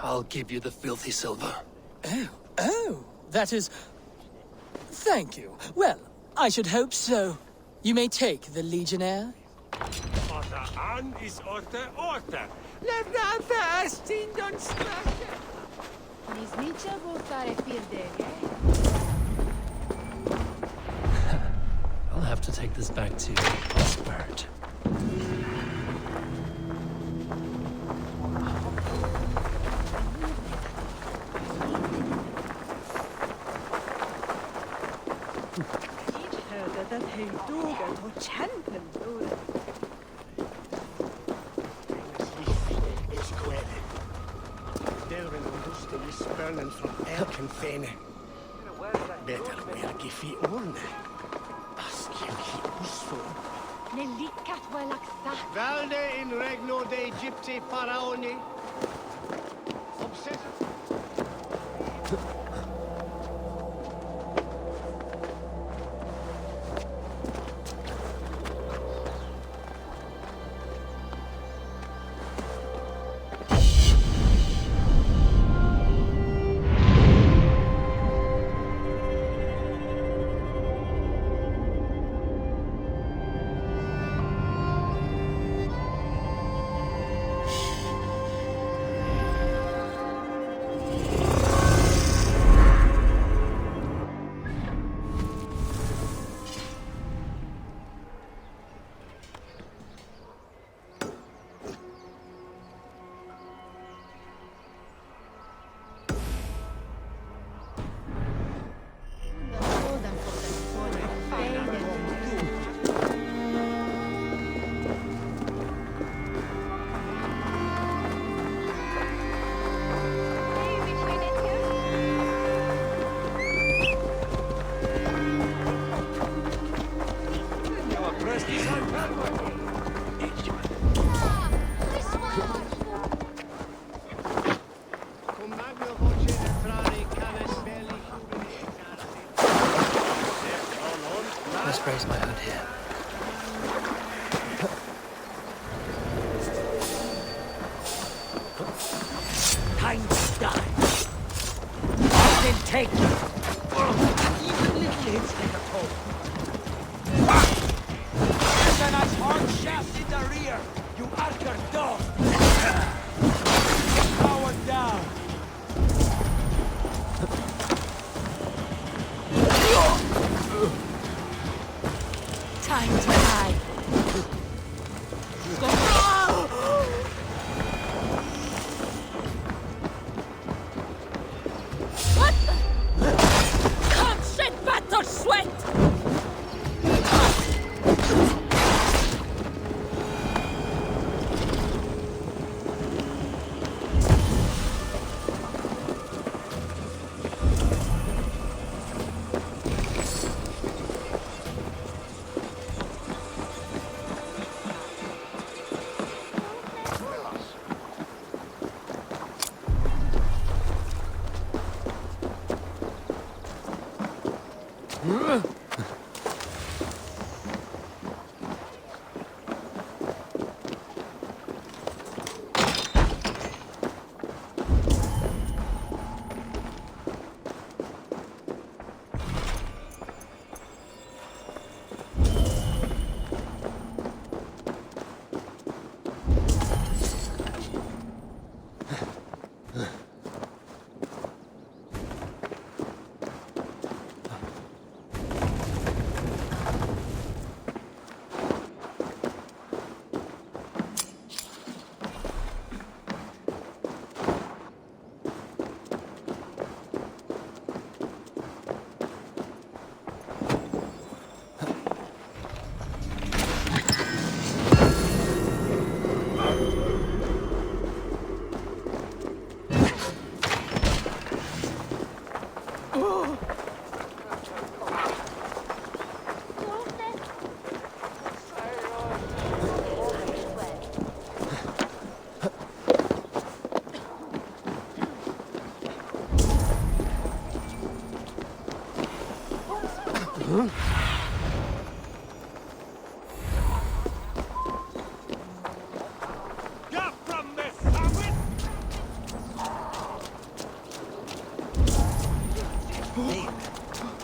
I'll give you the filthy silver. Oh, that is... Thank you. Well, I should hope so. You may take the Legionnaire. I'll have to take this back to Osbert. Måste vi spönen från Elkenfene. Better we are gifi orne. Askjaki usfo. Nelikat walaksa. Valde in regno de Egypti faraoni. Obsessor. Let's raise my hood here. Time to die. Then take it. Even little hits take a toll. There's a nice hard shaft in the rear. You archer dog. Power down. Time to die. What? Come, shit, battle sweat!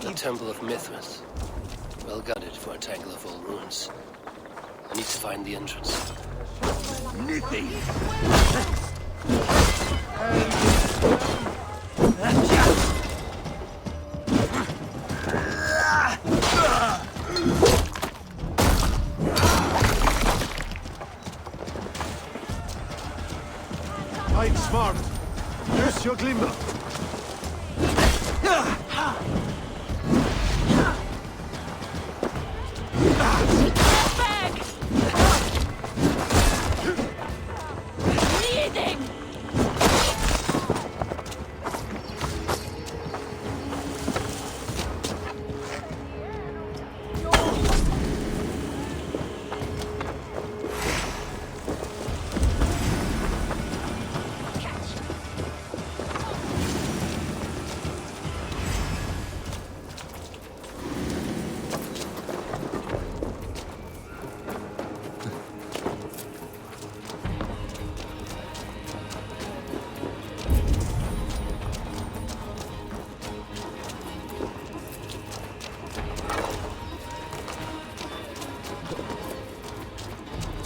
The Temple of Mithras. Well guarded for a tangle of old ruins. I need to find the entrance. Fight smart. Use your glimmer.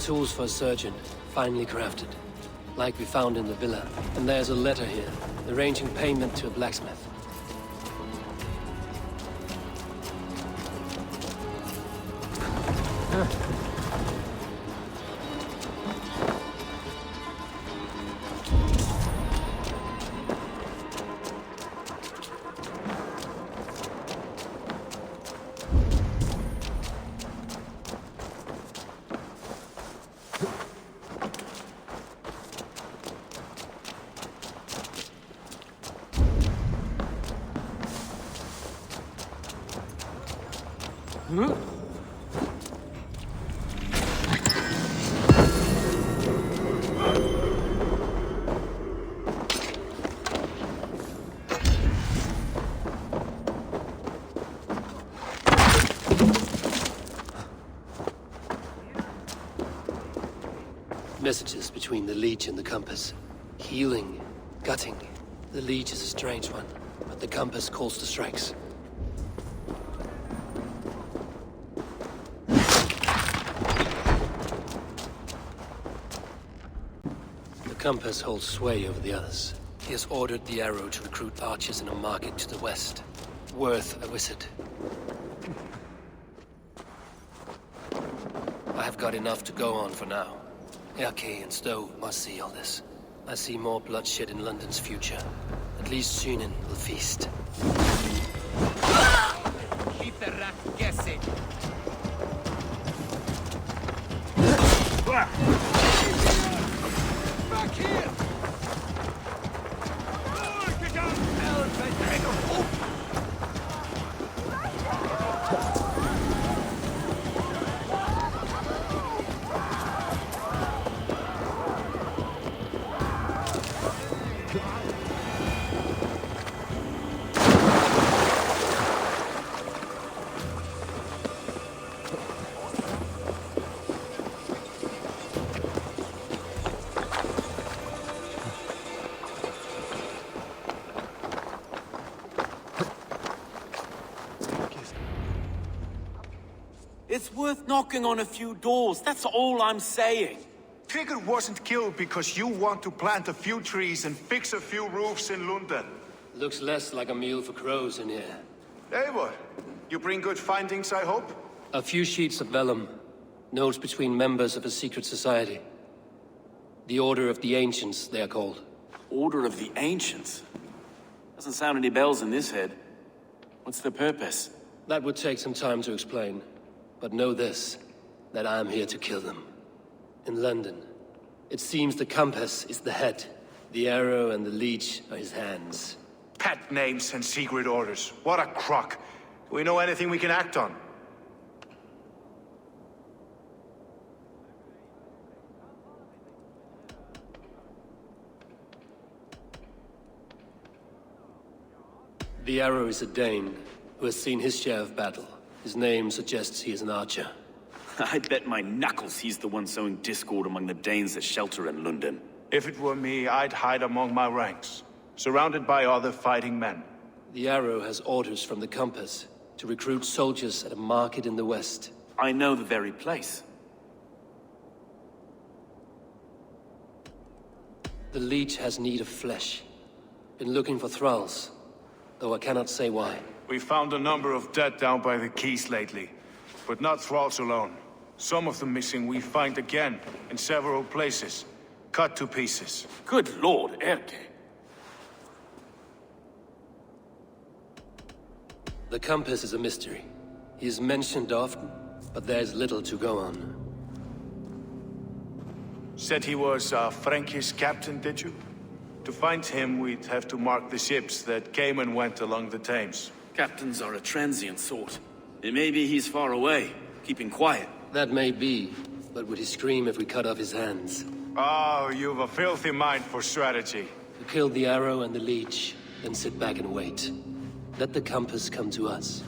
tools for a surgeon, finely crafted. Like we found in the villa. And there's a letter here, arranging payment to a blacksmith. Messages between the Leech and the Compass. Healing, gutting. The Leech is a strange one, but the Compass calls to strikes. The Compass holds sway over the others. He has ordered the Arrow to recruit archers in a market to the west. Worth a visit. I have got enough to go on for now. Erke and Stowe must see all this. I see more bloodshed in London's future. At least Shunin will feast. Keep the rat guessing. Back here! It's worth knocking on a few doors, that's all I'm saying. Trigger wasn't killed because you want to plant a few trees and fix a few roofs in London. Looks less like a meal for crows in here. Eivor, you bring good findings, I hope? A few sheets of vellum. Notes between members of a secret society. The Order of the Ancients, they are called. Order of the Ancients? Doesn't sound any bells in this head. What's the purpose? That would take some time to explain. But know this, that I am here to kill them. In London, it seems the Compass is the head. The Arrow and the Leech are his hands. Pet names and secret orders. What a crock. Do we know anything we can act on? The Arrow is a Dane, who has seen his share of battle. His name suggests he is an archer. I bet my knuckles he's the one sowing discord among the Danes that shelter in London. If it were me, I'd hide among my ranks, surrounded by other fighting men. The Arrow has orders from the Compass to recruit soldiers at a market in the west. I know the very place. The Leech has need of flesh. Been looking for thralls, though I cannot say why. We found a number of dead down by the quays lately, but not thralls alone. Some of the missing we find again in several places, cut to pieces. Good lord, Erke. The Compass is a mystery. He is mentioned often, but there is little to go on. Said he was a Frankish captain, did you? To find him, we'd have to mark the ships that came and went along the Thames. Captains are a transient sort. It may be he's far away, keeping quiet. That may be, but would he scream if we cut off his hands? Oh, you've a filthy mind for strategy. To kill the Arrow and the Leech, then sit back and wait. Let the Compass come to us.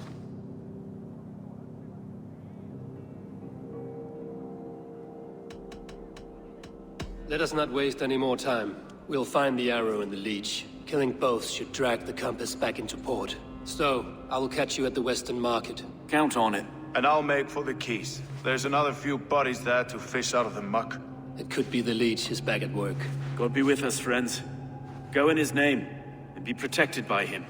Let us not waste any more time. We'll find the Arrow and the Leech. Killing both should drag the Compass back into port. Stowe, I will catch you at the Western Market. Count on it. And I'll make for the keys. There's another few bodies there to fish out of the muck. It could be the leech is back at work. God be with us, friends. Go in his name, and be protected by him.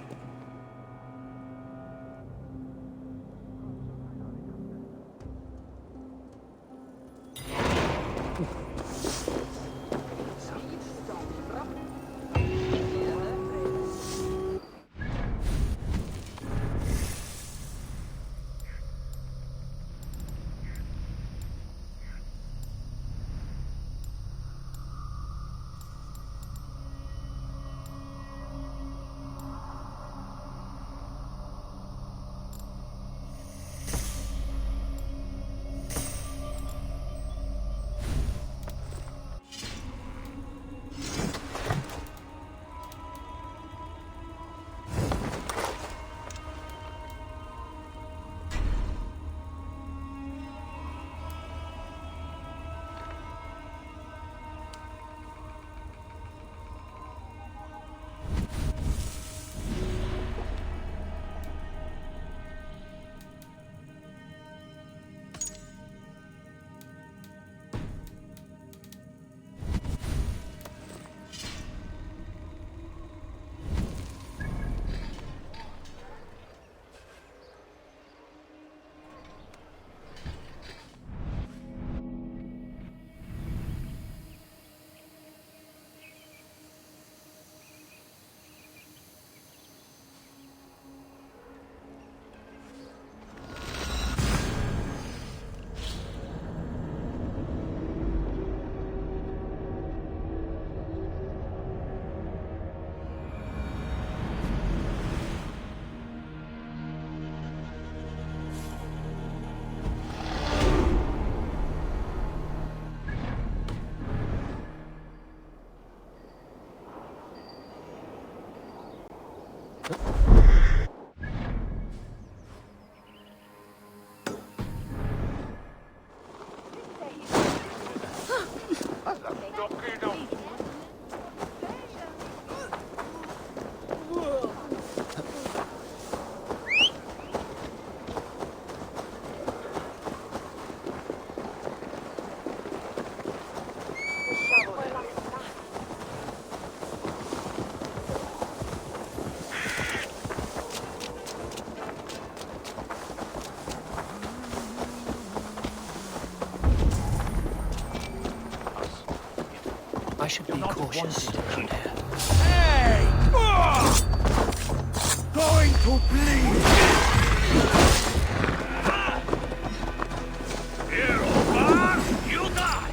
I should be cautious around here. Hey! Going to bleed! Here, Omar! You die!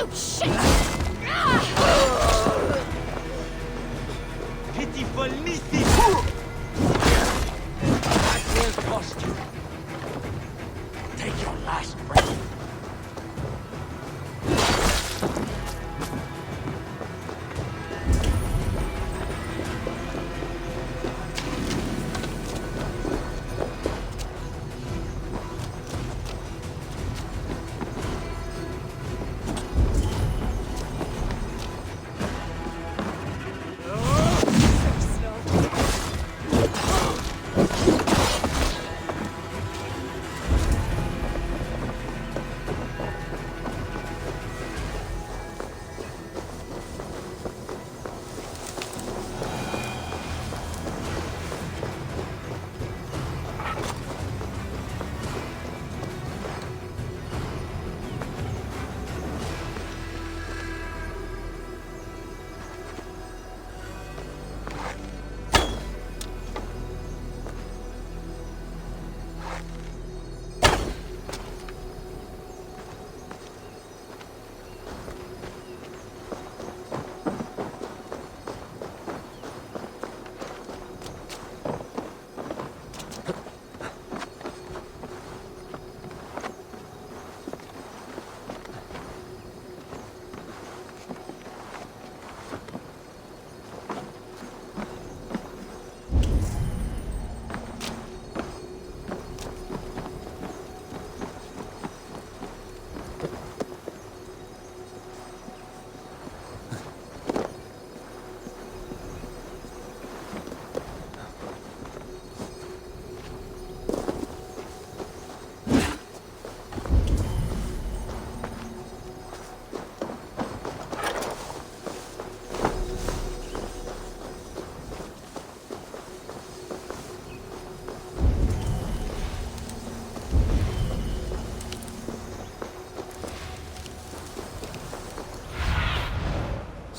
You shit! Pitiful That will cost you. Take your last breath.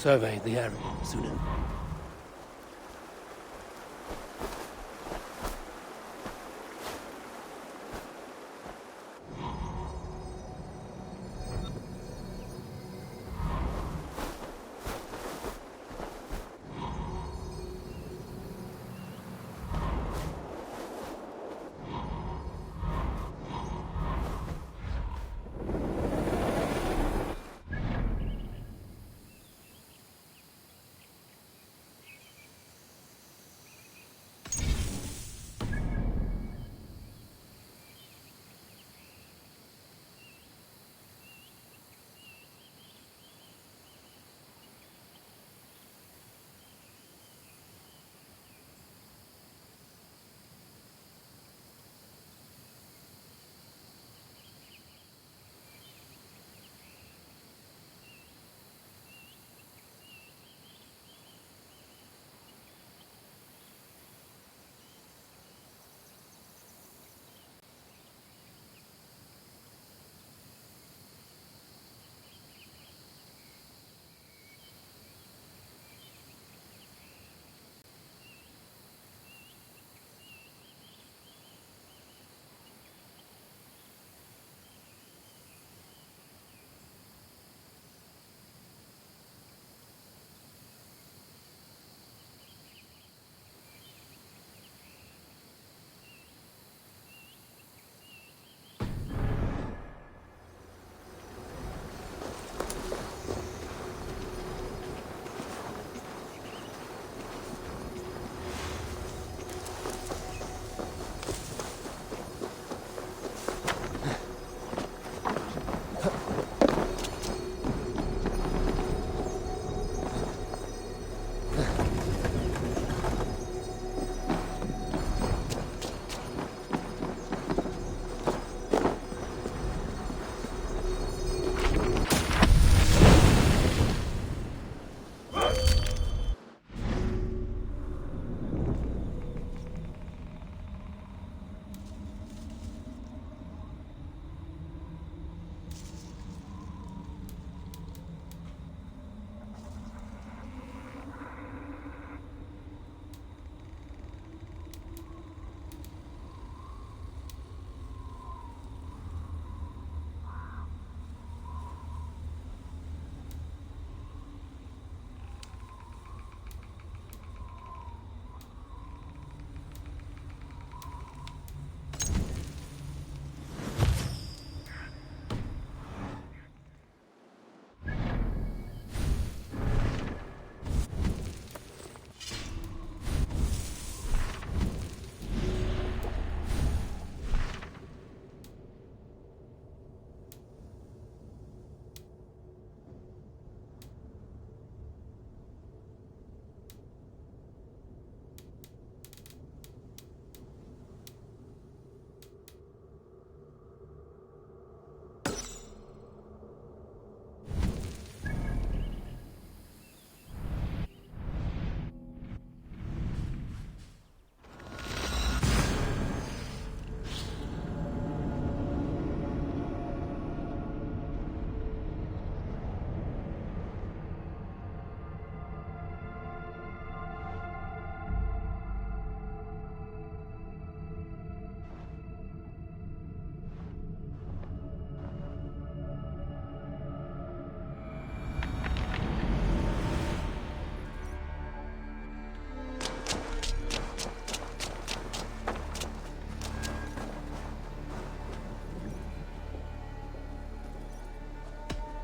Survey the area, Sunan.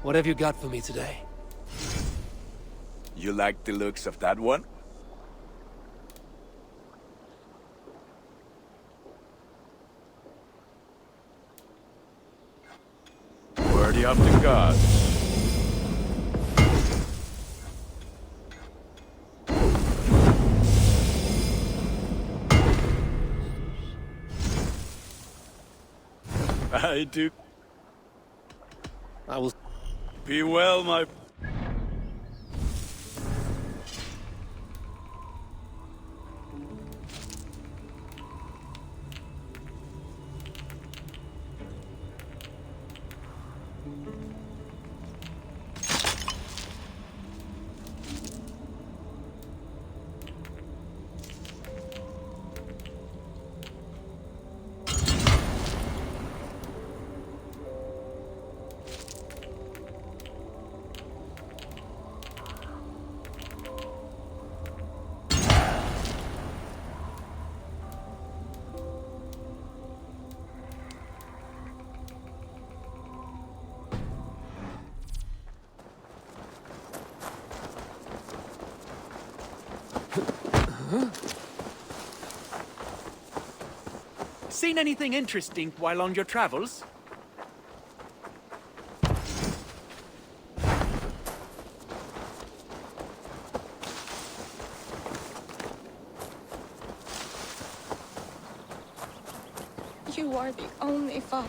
What have you got for me today? You like the looks of that one? Worthy of the gods. I do. I will... Be well, my... Seen anything interesting while on your travels? You are the only father.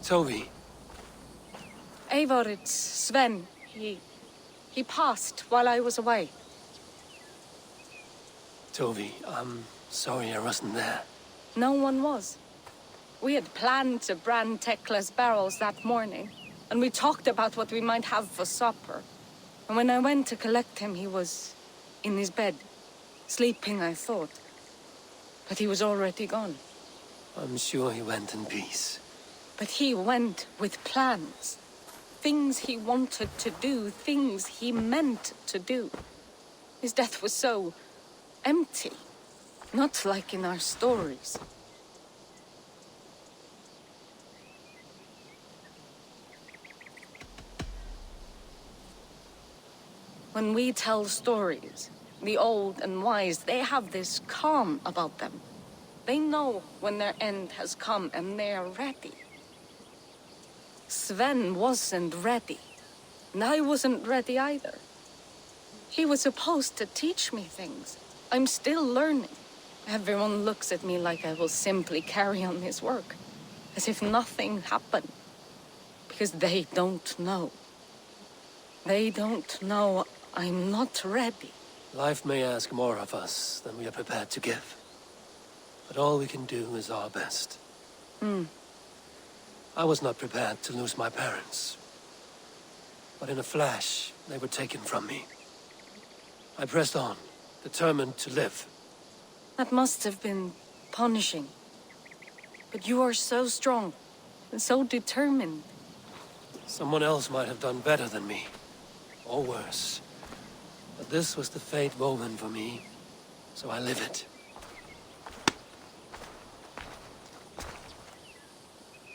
Tovi. Eivor, it's Sven. He passed while I was away. Tovi, I'm sorry I wasn't there. No one was. We had planned to brand Tekla's barrels that morning, and we talked about what we might have for supper. And when I went to collect him, he was in his bed, sleeping, I thought. But he was already gone. I'm sure he went in peace. But he went with plans. Things he wanted to do, things he meant to do. His death was so empty. Not like in our stories. When we tell stories, the old and wise, they have this calm about them. They know when their end has come and they are ready. Sven wasn't ready, and I wasn't ready either. He was supposed to teach me things. I'm still learning. Everyone looks at me like I will simply carry on his work, as if nothing happened. Because they don't know. They don't know I'm not ready. Life may ask more of us than we are prepared to give. But all we can do is our best. I was not prepared to lose my parents. But in a flash, they were taken from me. I pressed on, determined to live. That must have been punishing. But you are so strong, and so determined. Someone else might have done better than me. Or worse. But this was the fate woven for me, so I live it.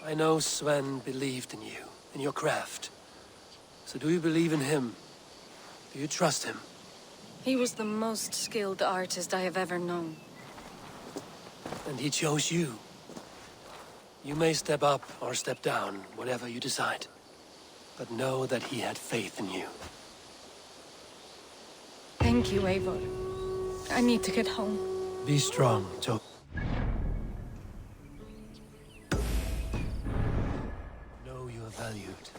I know Sven believed in you, in your craft. So do you believe in him? Do you trust him? He was the most skilled artist I have ever known. And he chose you. You may step up or step down, whatever you decide. But know that he had faith in you. Thank you, Eivor. I need to get home. Be strong, Tobi. Know you are valued.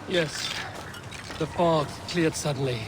Yes. The fog cleared suddenly.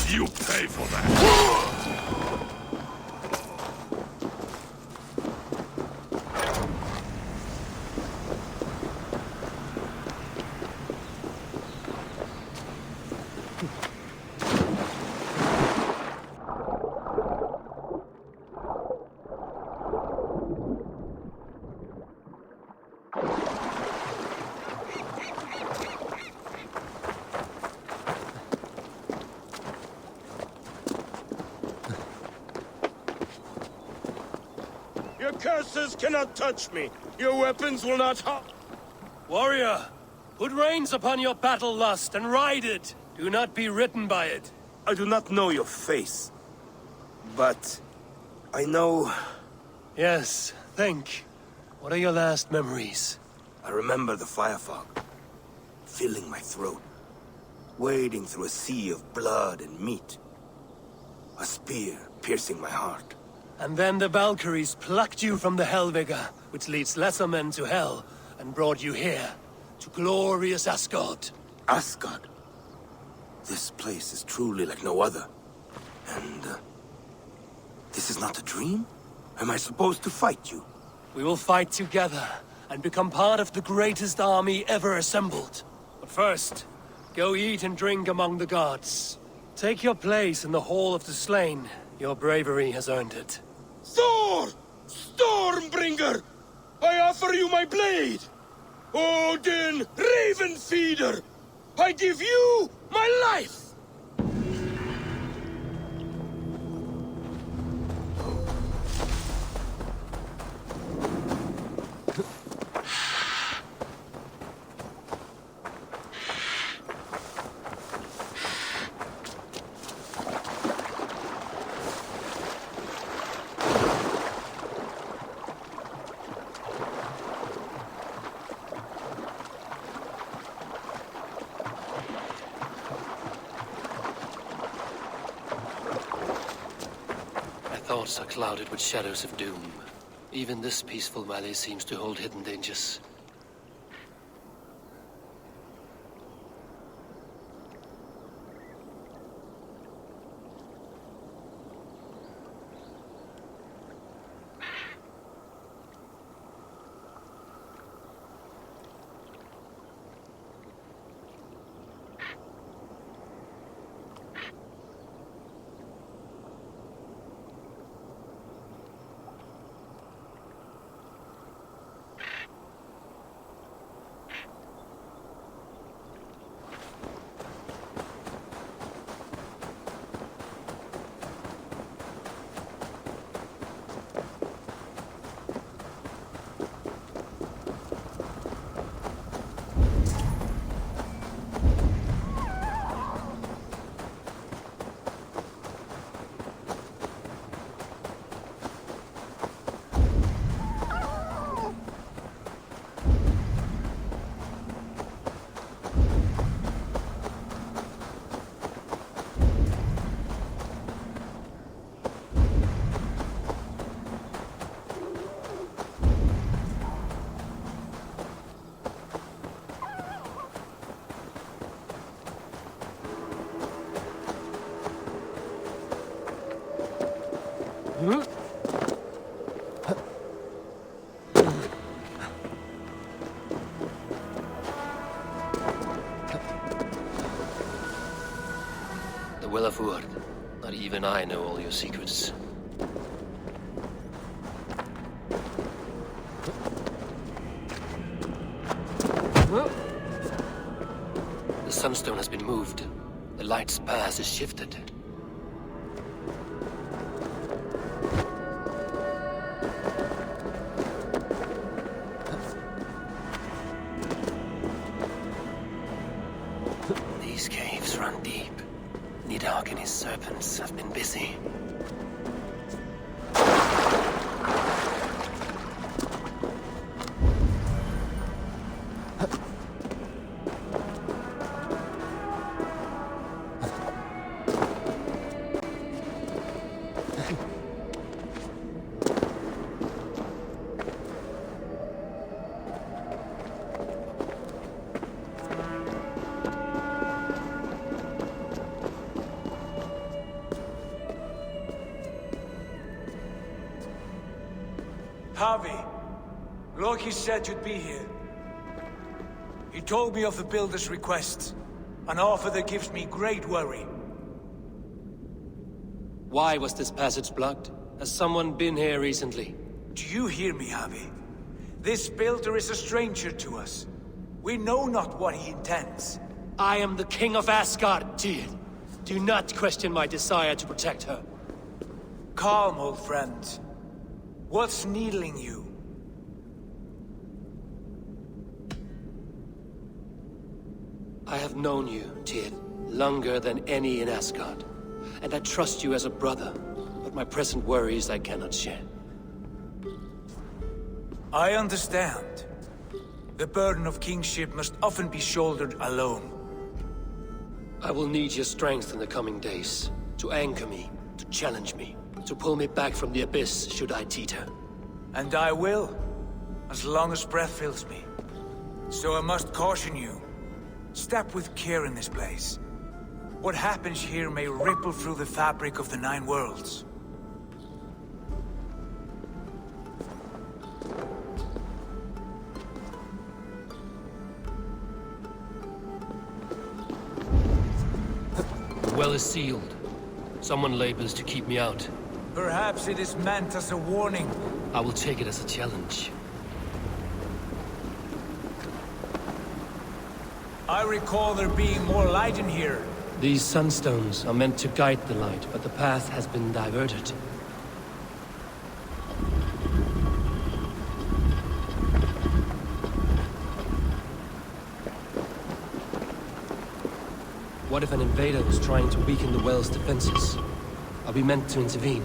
You pay for that! Your curses cannot touch me. Your weapons will not harm. Warrior, put reins upon your battle lust and ride it. Do not be ridden by it. I do not know your face, but I know... Yes, think. What are your last memories? I remember the fire fog, filling my throat, wading through a sea of blood and meat. A spear piercing my heart. And then the Valkyries plucked you from the Helvigr, which leads lesser men to hell, and brought you here, to glorious Asgard. Asgard? This place is truly like no other. And, this is not a dream? Am I supposed to fight you? We will fight together, and become part of the greatest army ever assembled. But first, go eat and drink among the gods. Take your place in the Hall of the Slain. Your bravery has earned it. Thor! Stormbringer! I offer you my blade! Odin, Raven Feeder! I give you my life! thoughts are clouded with shadows of doom. Even this peaceful valley seems to hold hidden dangers. The Will of Word. Not even I know all your secrets. The Sunstone has been moved. The light's path is shifted. These caves run deep. Nidhogg and his serpents have been busy. Harvey, Loki said you'd be here. He told me of the Builder's request, an offer that gives me great worry. Why was this passage blocked? Has someone been here recently? Do you hear me, Harvey? This Builder is a stranger to us. We know not what he intends. I am the King of Asgard, Tyr. Do not question my desire to protect her. Calm, old friend. What's needling you? I have known you, Tyr, longer than any in Asgard. And I trust you as a brother, but my present worries I cannot share. I understand. The burden of kingship must often be shouldered alone. I will need your strength in the coming days, to anchor me, to challenge me, to pull me back from the abyss should I teeter. And I will, as long as breath fills me. So I must caution you. Step with care in this place. What happens here may ripple through the fabric of the Nine Worlds. The well is sealed. Someone labors to keep me out. Perhaps it is meant as a warning. I will take it as a challenge. I recall there being more light in here. These sunstones are meant to guide the light, but the path has been diverted. What if an invader was trying to weaken the well's defenses? Are we meant to intervene?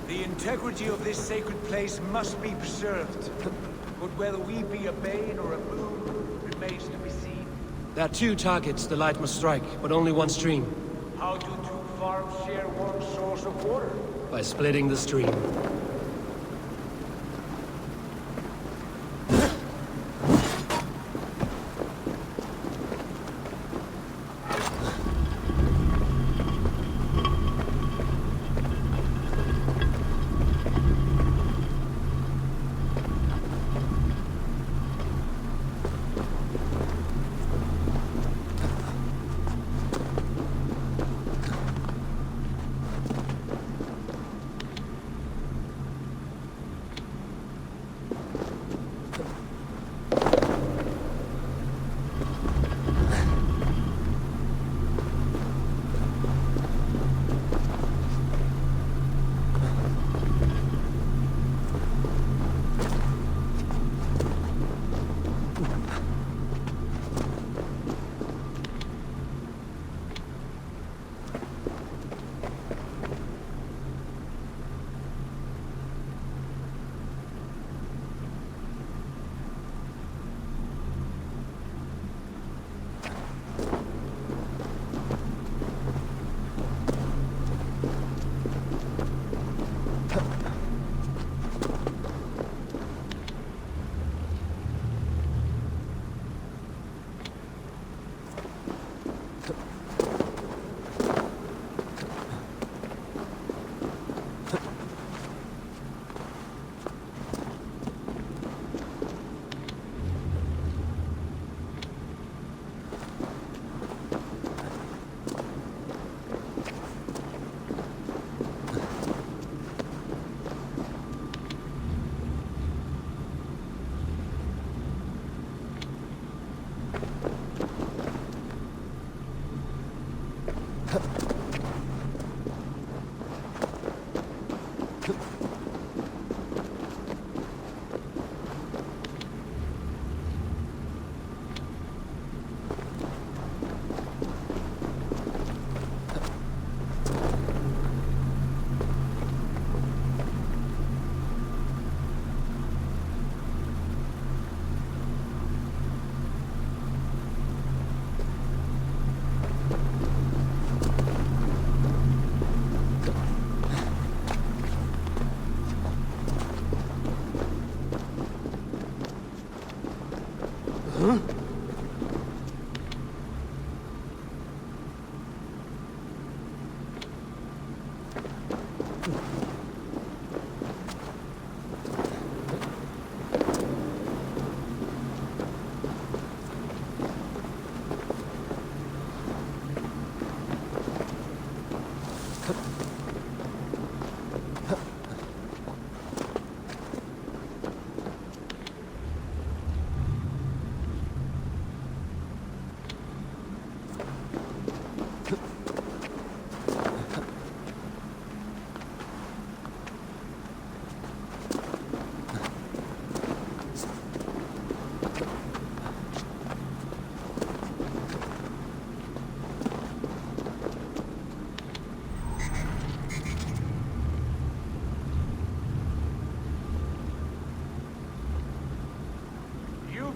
The integrity of this sacred place must be preserved. But whether we be a bane or a boon remains to be seen. There are two targets the light must strike, but only one stream. How do two farms share one source of water? by splitting the stream.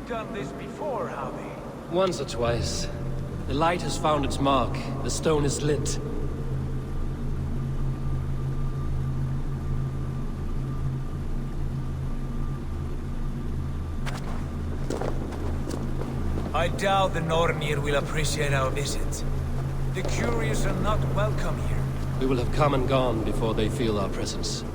Done this before, have they? Once or twice. The light has found its mark. The stone is lit. I doubt the Nornir will appreciate our visit. The curious are not welcome here. We will have come and gone before they feel our presence.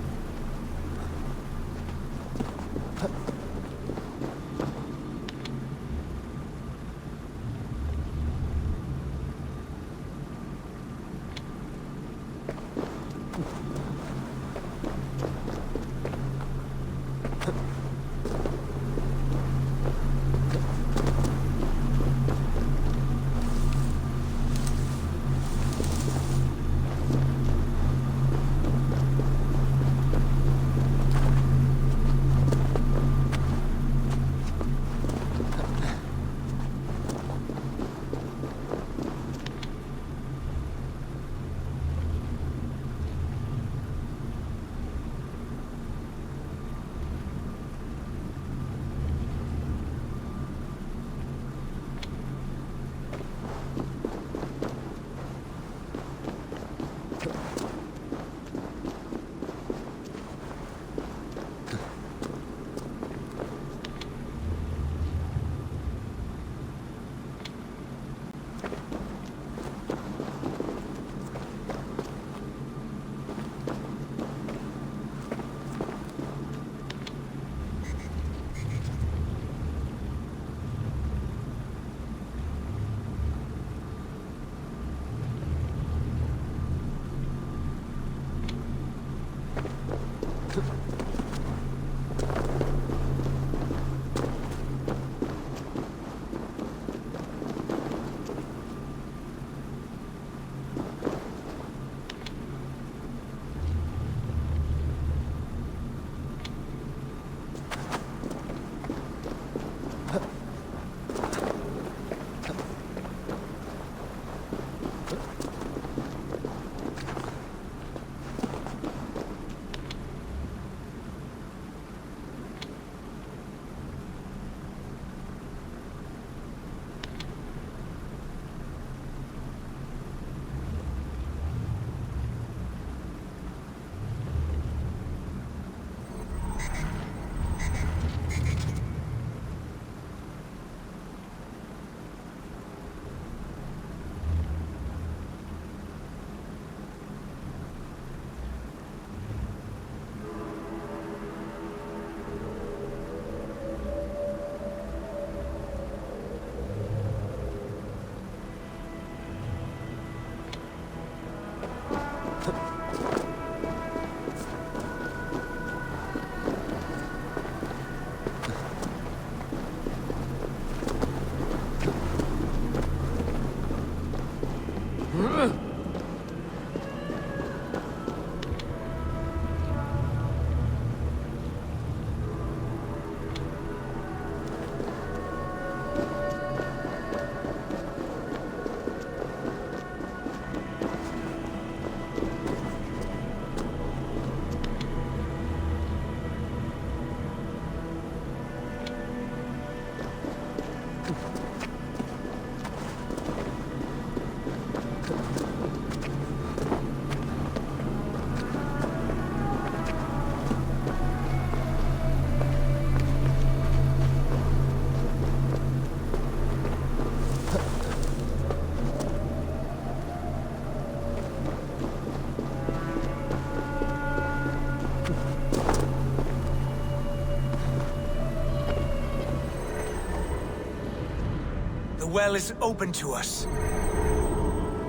The well is open to us.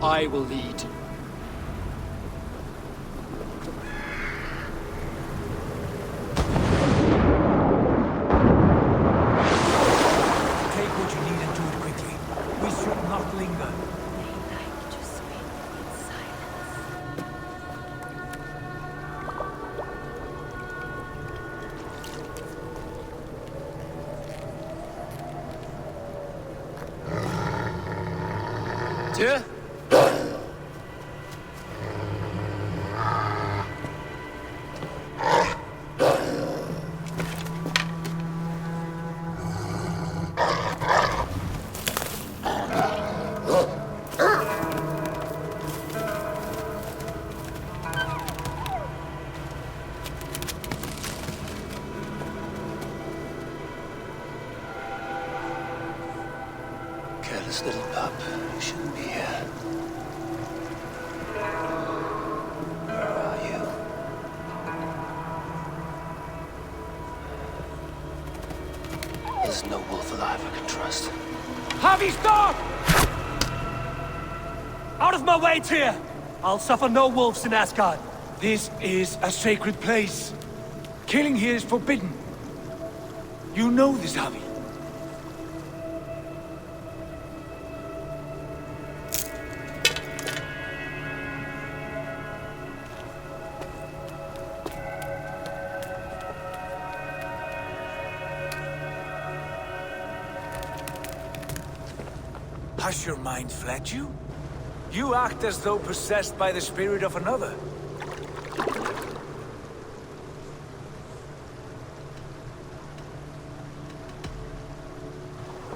I will lead. Take what you need and do it quickly. We should not linger. Dear? Careless little pup. You shouldn't be here. Where are you? There's no wolf alive I can trust. Javi, stop! Out of my way, Tyr! I'll suffer no wolves in Asgard. This is a sacred place. Killing here is forbidden. You know this, Javi. Has your mind fled you? You act as though possessed by the spirit of another.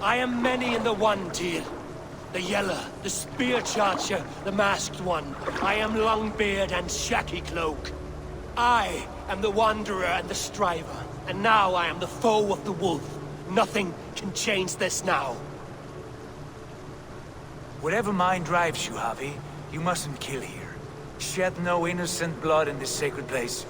I am many in the one, Tyr. The Yeller, the Spear Charger, the Masked One. I am Longbeard and Shaky Cloak. I am the Wanderer and the Striver. And now I am the foe of the Wolf. Nothing can change this now. Whatever mind drives you, Javi, you mustn't kill here. Shed no innocent blood in this sacred place.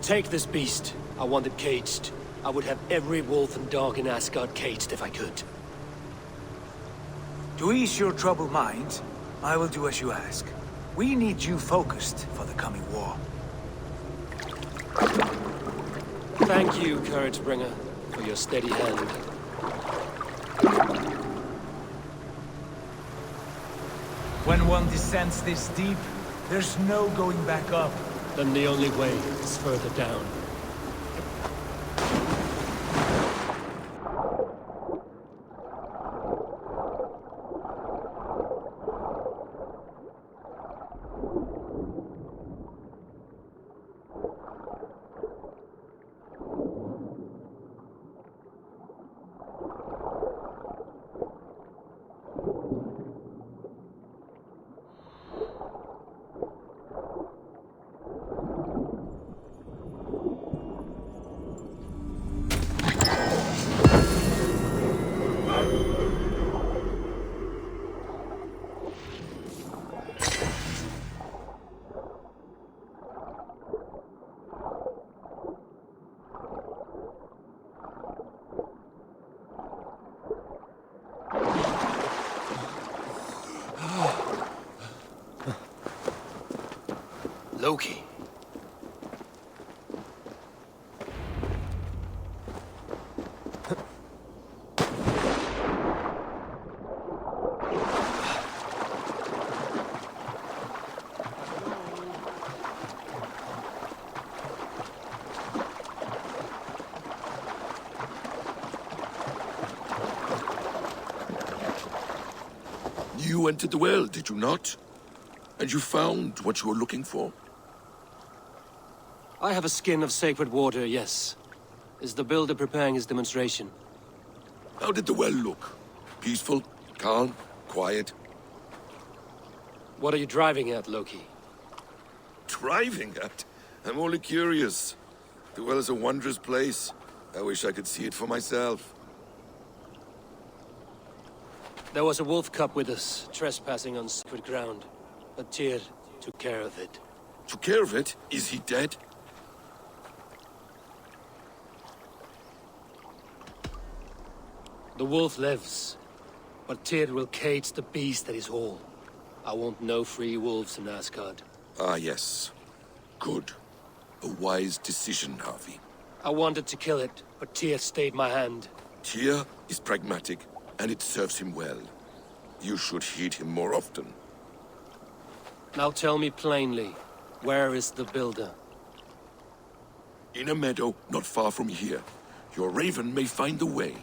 Take this beast. I want it caged. I would have every wolf and dog in Asgard caged if I could. To ease your troubled mind, I will do as you ask. We need you focused for the coming war. Thank you, Couragebringer, for your steady hand. When one descends this deep, there's no going back up. Then the only way is further down. Loki. You entered the well, did you not? And you found what you were looking for? I have a skin of sacred water, yes. Is the builder preparing his demonstration? How did the well look? Peaceful? Calm? Quiet? What are you driving at, Loki? Driving at? I'm only curious. The well is a wondrous place. I wish I could see it for myself. There was a wolf cub with us, trespassing on sacred ground. But Tyr took care of it. Took care of it? Is he dead? The wolf lives, but Tyr will cage the beast at his hall. I want no free wolves in Asgard. Ah, yes. Good. A wise decision, Harvey. I wanted to kill it, but Tyr stayed my hand. Tyr is pragmatic, and it serves him well. You should heed him more often. Now tell me plainly, where is the builder? In a meadow not far from here. Your raven may find the way.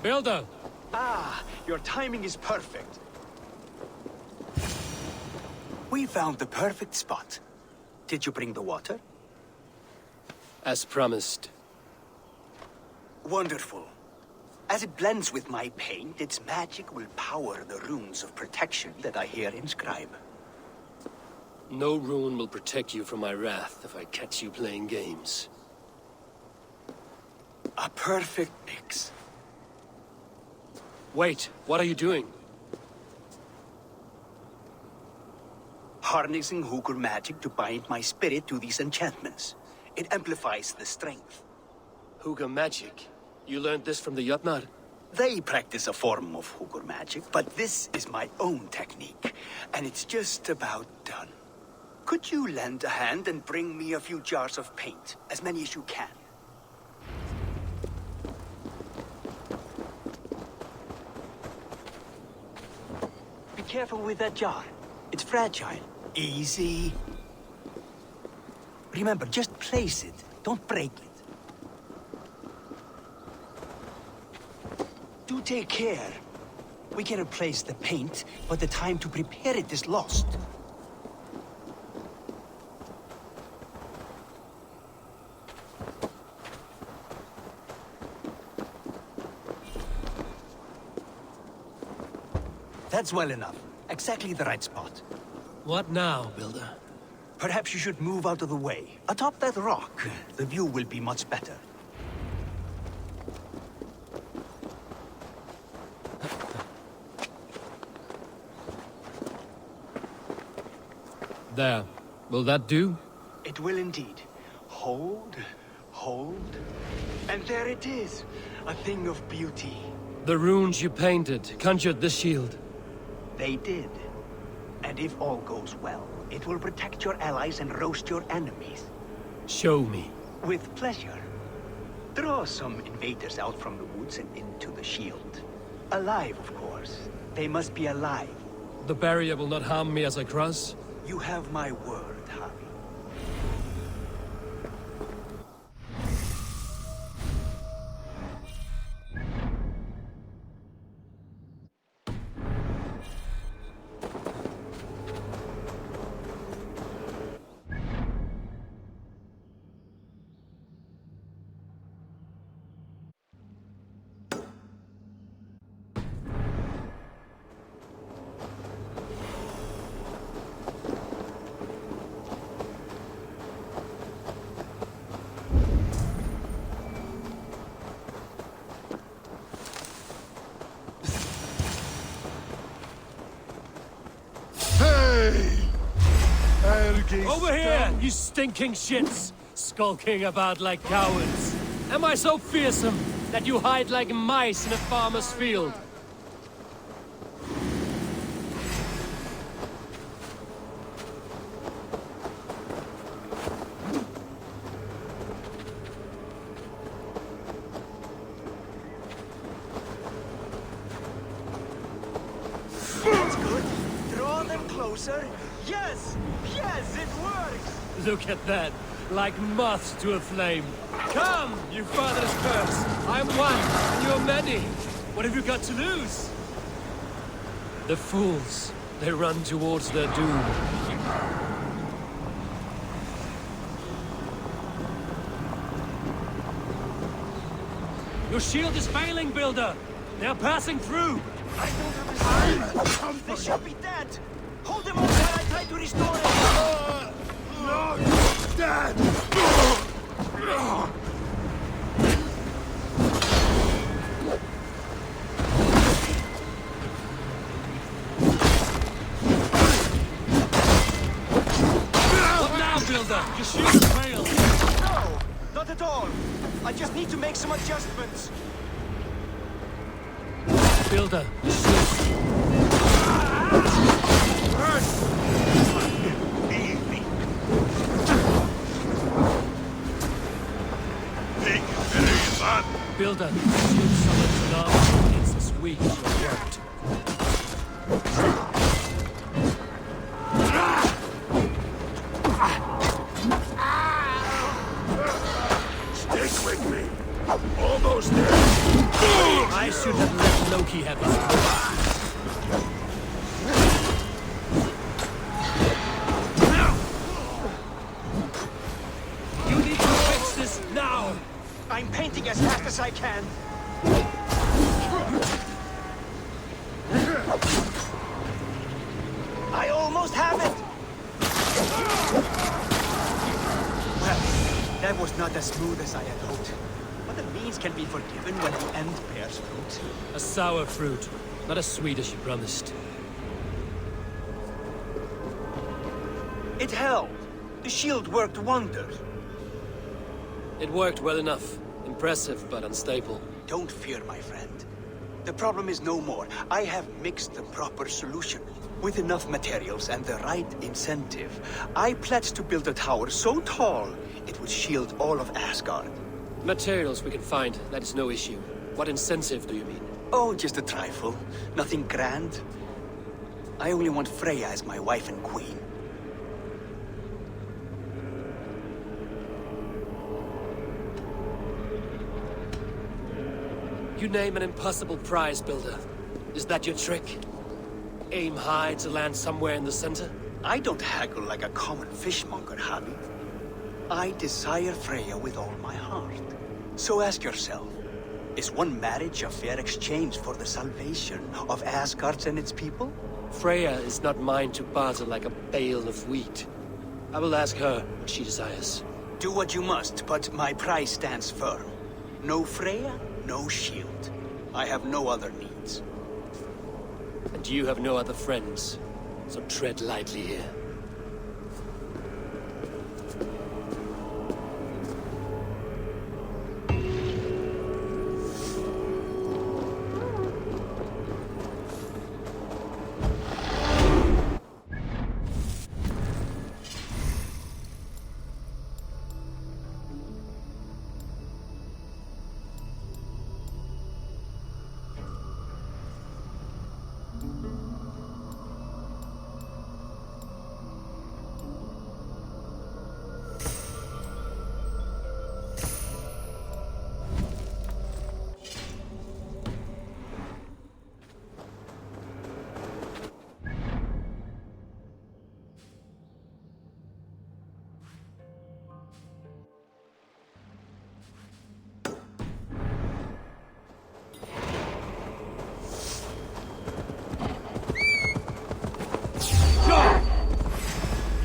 Builder! Ah, your timing is perfect. We found the perfect spot. Did you bring the water? As promised. Wonderful. As it blends with my paint, its magic will power the runes of protection that I here inscribe. No rune will protect you from my wrath if I catch you playing games. A perfect mix. Wait, what are you doing? Harnessing Hugr magic to bind my spirit to these enchantments. It amplifies the strength. Hugr magic? You learned this from the Jotnar? They practice a form of Hugr magic, but this is my own technique, and it's just about done. Could you lend a hand and bring me a few jars of paint? As many as you can. Be careful with that jar. It's fragile. Easy. Remember, just place it. Don't break it. Do take care. We can replace the paint, but the time to prepare it is lost. That's well enough. Exactly the right spot. What now, Builder? Perhaps you should move out of the way. Atop that rock, the view will be much better. There. Will that do? It will indeed. Hold, hold, and there it is. A thing of beauty. The runes you painted conjured the shield. They did. And if all goes well, it will protect your allies and roast your enemies. Show me. With pleasure. Draw some invaders out from the woods and into the shield. Alive, of course. They must be alive. The barrier will not harm me as I cross? You have my word, Harry. Over here, you stinking shits! Skulking about like cowards. Am I so fearsome that you hide like mice in a farmer's field? That's good. Draw them closer. Yes! Yes, it works! Look at that. Like moths to a flame. Come, you fatherless curse! I'm one, and you're many. What have you got to lose? The fools. They run towards their doom. Your shield is failing, Builder! They're passing through! I don't understand. They should be dead! Hold them up while I try to restore it! No! Dad! What now, Builder? Your shield failed! No! Not at all! I just need to make some adjustments. Builder, your shield... Builder, shield summons an army against this weak and worked. Stick with me. Almost there. I should have let Loki have his way. You need to fix this now! I'm painting as fast as I can. I almost have it! Well, that was not as smooth as I had hoped. But the means can be forgiven when the end bears fruit. A sour fruit, not as sweet as you promised. It held. The shield worked wonders. It worked well enough. Impressive, but unstable. Don't fear, my friend. The problem is no more. I have mixed the proper solution. With enough materials and the right incentive, I pledge to build a tower so tall, it would shield all of Asgard. Materials we can find, that is no issue. What incentive do you mean? Oh, just a trifle. Nothing grand. I only want Freya as my wife and queen. You name an impossible prize builder. Is that your trick? Aim high to land somewhere in the center? I don't haggle like a common fishmonger, Habit. I desire Freya with all my heart. So ask yourself, is one marriage a fair exchange for the salvation of Asgard and its people? Freya is not mine to barter like a bale of wheat. I will ask her what she desires. Do what you must, but my price stands firm. No Freya, no shield. I have no other needs. And you have no other friends, so tread lightly here.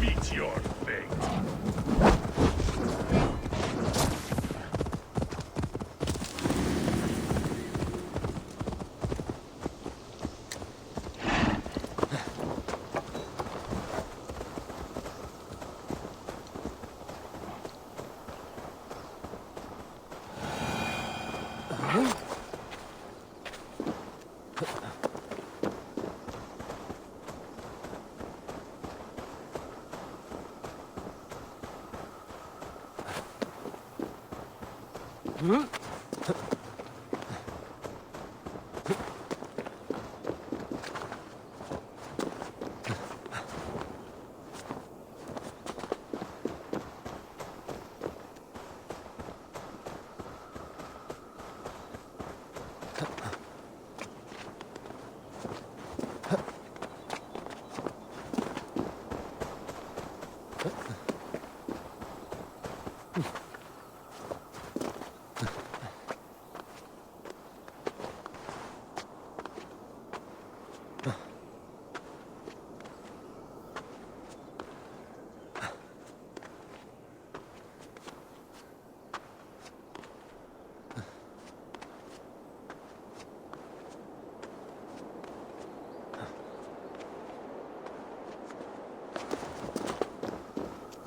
Meet your fate.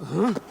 Huh?